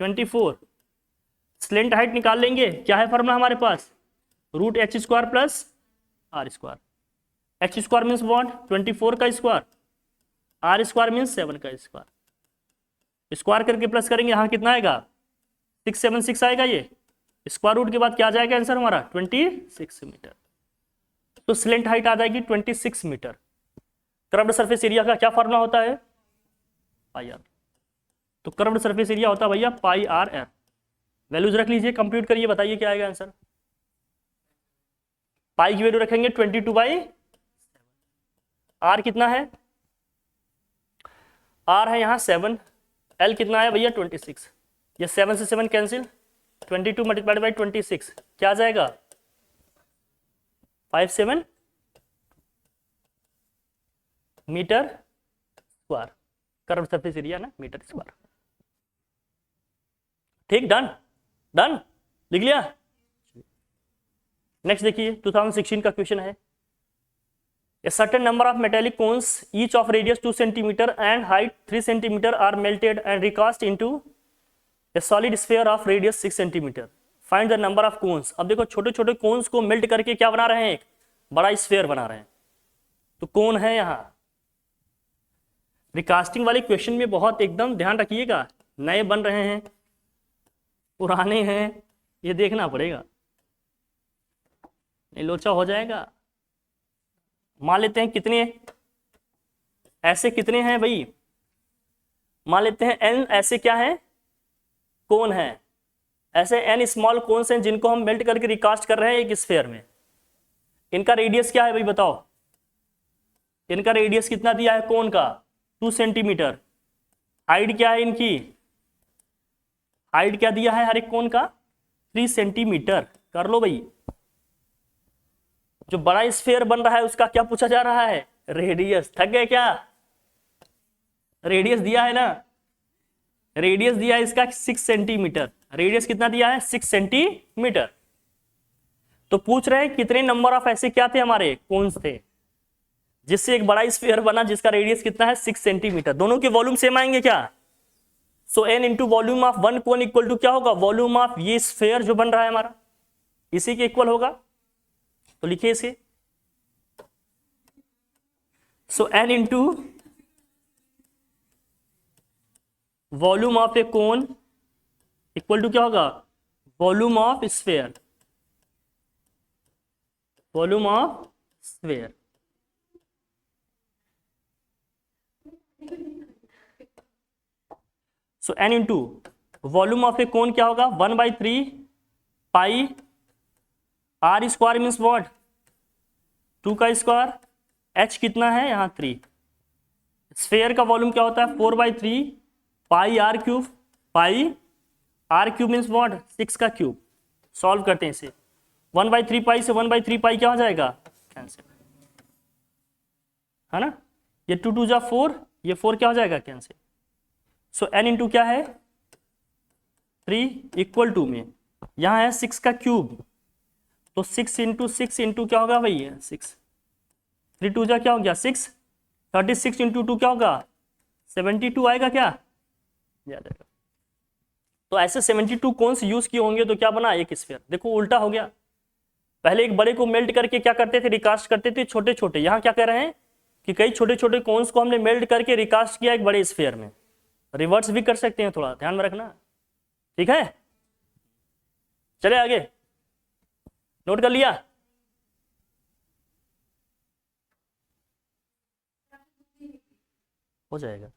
24। स्लेंट हाइट निकाल लेंगे, क्या है फॉर्मूला हमारे पास? √h² plus r²। h² means what? 24 का स्क्वायर, r² मीन्स 7 का स्क्वायर। स्क्वायर करके प्लस करेंगे, यहाँ कितना आएगा? 676 आएगा। ये स्क्वायर रूट के बाद क्या आ जाएगा आंसर हमारा? 26 मीटर। तो स्लेंट हाइट आ जाएगी 26 मीटर। कर्व्ड सरफेस एरिया का क्या फॉर्मूला होता है? पाई आर। तो कर्व्ड सरफेस एरिया होता है भैया पाई आर एफ। वैल्यूज रख लीजिए, कंप्यूट करिए, बताइए क्या आएगा आंसर। पाई की वैल्यू रखेंगे 22/7। आर कितना है? आर है यहाँ 7। एल कितना है भैया? 26। ये 7 से 7 कैंसिल, 22 मल्टीप्लाइड बाई 26 क्या आ जाएगा? 57 metre square. Curve surface area ना, मीटर स्क्वायर। ठीक, डन डन, लिख लिया। नेक्स्ट देखिए 2016 का क्वेश्चन है। A certain number of metallic cones, each of radius 2 cm and height 3 cm, are melted and recast into a solid sphere of radius 6 cm. Find the number of cones. अब देखो छोटे छोटे कोन्स को मेल्ट करके क्या बना रहे हैं? एक बड़ा स्फेयर बना रहे हैं। तो कौन है यहाँ? रिकास्टिंग वाले क्वेश्चन में बहुत एकदम ध्यान रखिएगा, नए बन रहे हैं पुराने हैं, ये देखना पड़ेगा, नहीं लोचा हो जाएगा। मान लेते हैं कितने ऐसे कितने हैं भाई? मान लेते हैं n ऐसे क्या है? कोन है। ऐसे n स्मॉल कोन्स हैं जिनको हम मेल्ट करके रिकास्ट कर रहे हैं एक स्फेयर में। इनका रेडियस क्या है भाई बताओ? इनका रेडियस कितना दिया है कोन का? 2 सेंटीमीटर। हाइट क्या है इनकी? हाइट क्या दिया है हर एक कोन का? 3 सेंटीमीटर। कर लो भाई। जो बड़ा स्फेयर बन रहा है उसका क्या पूछा जा रहा है? रेडियस। थक गए क्या? रेडियस दिया है ना, रेडियस दिया है इसका 6 सेंटीमीटर। रेडियस कितना दिया है? 6 सेंटीमीटर। तो पूछ रहे हैं कितने नंबर ऑफ ऐसे क्या थे हमारे कोन्स थे जिससे एक बड़ा स्फीयर बना जिसका रेडियस कितना है? 6 सेंटीमीटर। दोनों के वॉल्यूम सेम आएंगे क्या? So n into volume of one cone equal to क्या होगा? वॉल्यूम ऑफ ये स्फीयर जो बन रहा है हमारा, इसी के इक्वल होगा। तो लिखिए इसे। So n into volume of a cone equal to क्या होगा? Volume of sphere, volume of sphere. So n into volume of a cone क्या होगा? 1/3 pi r square means what? 2 का स्क्वायर। h कितना है यहाँ? 3। स्फीयर का वॉल्यूम क्या होता है? 4/3 पाई r cube. Pi r cube means what? 6 का क्यूब। सॉल्व करते हैं इसे। 1/3 पाई से 1/3 पाई क्या हो जाएगा? कैंसिल, है ना। ये 2 2 जा 4, ये 4 क्या हो जाएगा? कैंसिल। सो n इंटू क्या है? 3 इक्वल टू में यहाँ है 6 का क्यूब, तो 6 इंटू 6 इंटू क्या होगा भाई? 6। 3 2 जा क्या हो गया? 6। 36 इंटू 2 क्या होगा? 72 आएगा क्या? याद आएगा। तो ऐसे 72 कोन्स यूज किए होंगे तो क्या बना, एक स्फीयर। देखो उल्टा हो गया, पहले एक बड़े को मेल्ट करके क्या करते थे, रिकास्ट करते थे छोटे छोटे, यहाँ क्या कर रहे हैं कि कई छोटे छोटे कोन्स को हमने मेल्ट करके रिकास्ट किया एक बड़े स्फीयर में। रिवर्स भी कर सकते हैं, थोड़ा ध्यान में रखना, ठीक है। चले आगे, नोट कर लिया। हो जाएगा।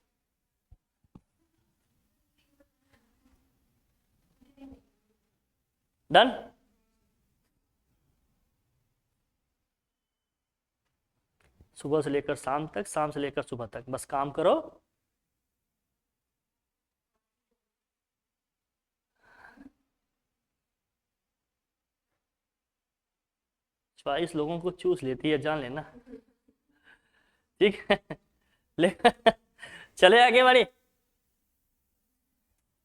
डन। सुबह से लेकर शाम तक, शाम से लेकर सुबह तक, बस काम करो। चॉइस लोगों को चूस लेती है, जान लेना, ठीक है। ले चले आगे बढ़े,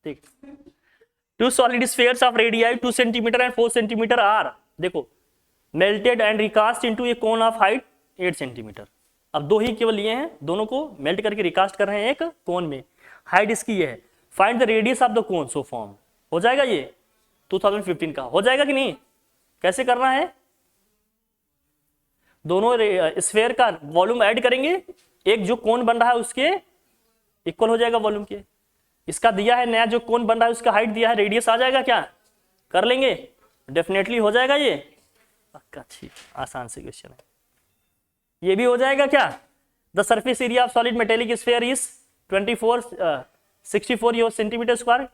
ठीक। Two solid spheres of radii 2 centimetre and 4 centimetre are, देखो, melted and recast into a cone of height 8 centimetre. अब दो ही केवल लिए हैं, दोनों को मेल्ट करके रिकास्ट कर रहे हैं एक कोन में, हाइट इसकी ये है। Find the radius of the cone so form, हो जाएगा ये 2015 का, हो जाएगा कि नहीं। कैसे करना है, दोनों स्फीयर का वॉल्यूम ऐड करेंगे, एक जो कोन बन रहा है उसके इक्वल हो जाएगा वॉल्यूम के। इसका दिया है नया जो कोन बन रहा है उसका हाइट दिया है, रेडियस आ जाएगा क्या, कर लेंगे, डेफिनेटली हो जाएगा ये पक्का। ठीक, आसान से क्वेश्चन है, ये भी हो जाएगा क्या। The surface area of solid metallic sphere is 64 centimetre square,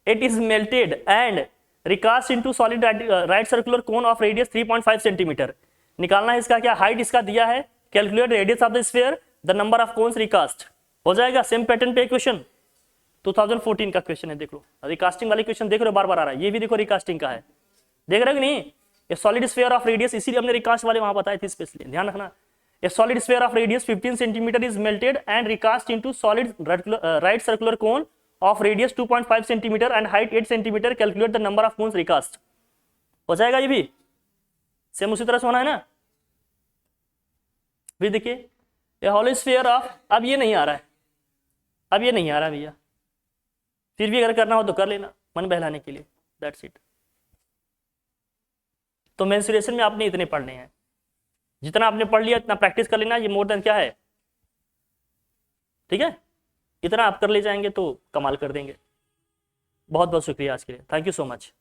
it is melted and recast into solid right circular cone of radius 3.5 centimetre. निकालना है इसका क्या, हाइट इसका दिया है, calculate radius of the sphere, the number of cones recast, हो जाएगा। सेम पैटर्न पे क्वेश्चन 2014 का क्वेश्चन है, देख लो, रिकास्टिंग वाले क्वेश्चन देख रहे हो बार बार आ रहा है, ये भी देखो रिकास्टिंग का है, देख रहे हो कि नहीं। ए सॉलिड स्फीयर ऑफ रेडियस, इसीलिए हमने रिकास्ट वाले वहां बताए थे स्पेशली, ध्यान रखना। ए solid sphere of radius 15 centimetre is melted and recast into solid right circular cone of radius 2.5 centimetre and height 8 centimetre, calculate the number of cones recast, हो जाएगा ये भी। सेम उसी तरह से होना है ना। भी देखिए, ए हॉलो स्फीयर ऑफ, अब ये नहीं आ रहा है, अब ये नहीं आ रहा भैया, फिर भी अगर करना हो तो कर लेना मन बहलाने के लिए, दैट्स इट। तो मेंस्ट्रुएशन में आपने इतने पढ़ने हैं, जितना आपने पढ़ लिया इतना प्रैक्टिस कर लेना, ये मोर देन क्या है, ठीक है। इतना आप कर ले जाएंगे तो कमाल कर देंगे। बहुत बहुत शुक्रिया आज के लिए, थैंक यू सो मच।